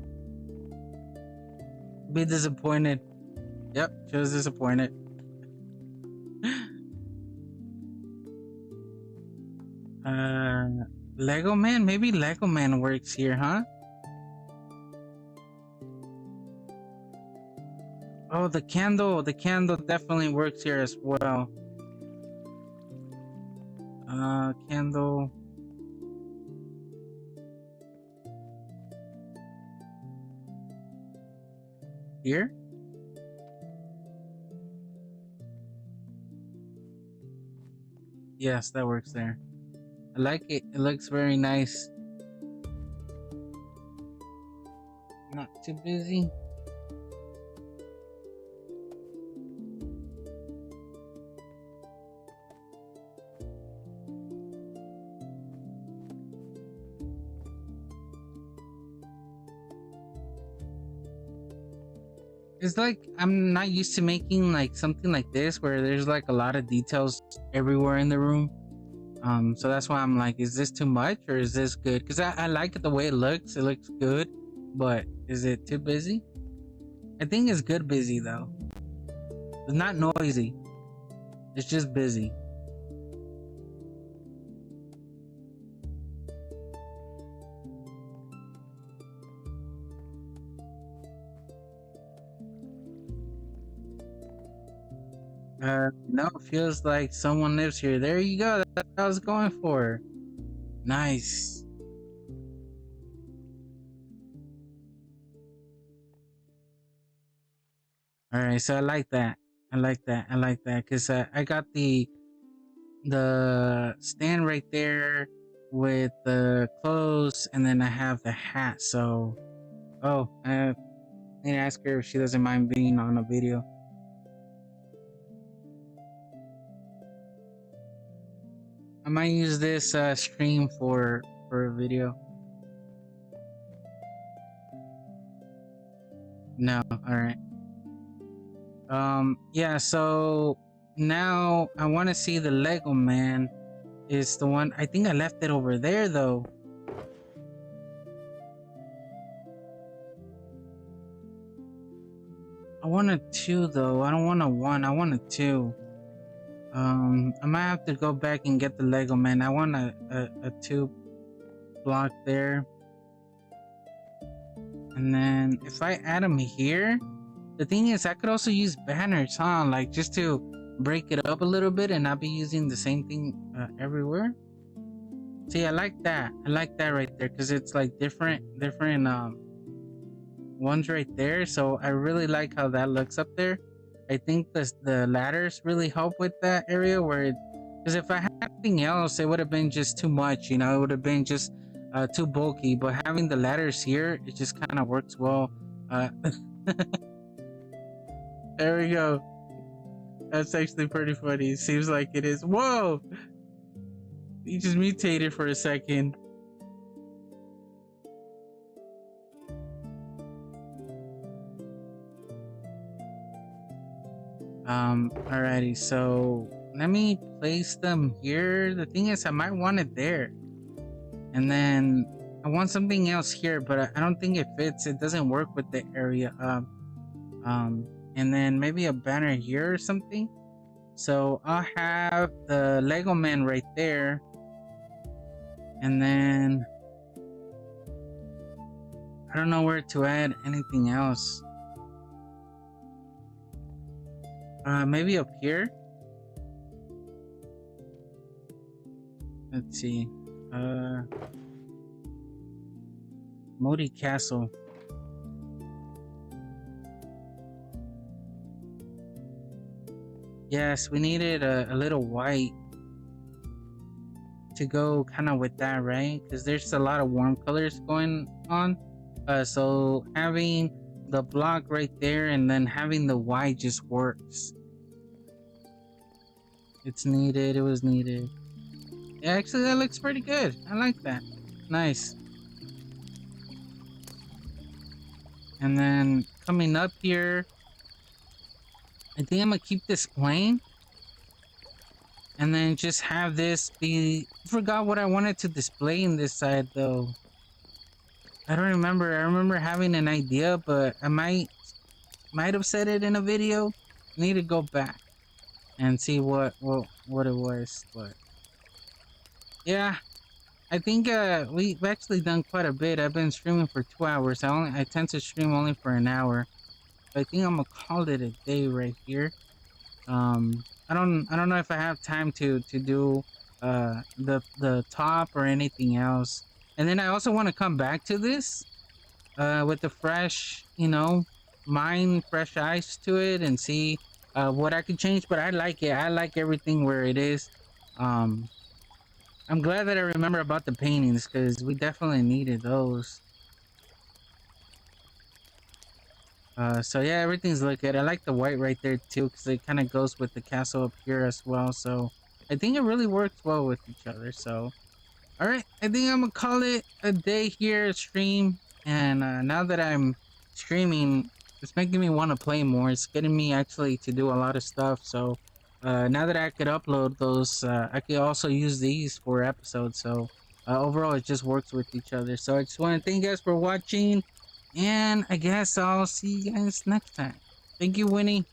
be disappointed. Yep, she was disappointed. uh, Lego Man? Maybe Lego Man works here, huh? Oh, the candle. The candle definitely works here as well. Candle. Here? Yes, that works there. I like it. It looks very nice. Not too busy. It's like I'm not used to making like something like this where there's like a lot of details everywhere in the room. So that's why I'm like, is this too much or is this good? Because I like it the way it looks. It looks good, but is it too busy? I think it's good busy though. It's not noisy. It's just busy. No, it feels like someone lives here. There you go. That's what I was going for. Nice. All right, so I like that. I like that. I like that because I got the stand right there with the clothes, and then I have the hat. So, oh, I need to ask her if she doesn't mind being on a video. I might use this stream for a video. No, all right. Yeah. So now I want to see the Lego Man. Is the one I think I left it over there though. I want a 2 though. I don't want a 1. I want a 2. I might have to go back and get the Lego Man. I want a 2 block there. And then if I add them here, the thing is I could also use banners, huh? Like just to break it up a little bit and not be using the same thing everywhere. See, I like that. I like that right there because it's like different ones right there. So I really like how that looks up there. I think the ladders really help with that area where, because if I had anything else, it would have been just too much. You know, it would have been just too bulky. But having the ladders here, it just kind of works well. There we go. That's actually pretty funny. It seems like it is. Whoa! You just mutated for a second. Alrighty, so let me place them here. The thing is, I might want it there. And then I want something else here, but I don't think it fits. It doesn't work with the area. And then maybe a banner here or something. So I'll have the Lego Man right there. And then I don't know where to add anything else. Maybe up here. Let's see. Modi Castle. Yes, we needed a little white to go kind of with that, right? Because there's a lot of warm colors going on. So having the block right there and then having the white just works. It's needed. It was needed. Yeah, actually, that looks pretty good. I like that. Nice. And then coming up here, I think I'm gonna keep this plain and then just have this be. I forgot what I wanted to display in this side though. I don't remember. I remember having an idea, but I might have said it in a video. I need to go back and see what it was. But yeah, I think we've actually done quite a bit. I've been streaming for 2 hours. I tend to stream only for an hour. But I think I'm gonna call it a day right here. I don't know if I have time to do the top or anything else. And then I also want to come back to this with the fresh, mind, fresh eyes to it and see what I could change. But I like it. I like everything where it is. Um, I'm glad that I remember about the paintings because we definitely needed those. So yeah, everything's look good. I like the white right there too because it kind of goes with the castle up here as well. So I think it really works well with each other. So all right, I think I'm gonna call it a day here stream. And now that I'm streaming, it's making me want to play more. It's getting me actually to do a lot of stuff. So now that I could upload those, I could also use these for episodes. So overall, it just works with each other. So I just want to thank you guys for watching, and I guess I'll see you guys next time. Thank you, Winnie.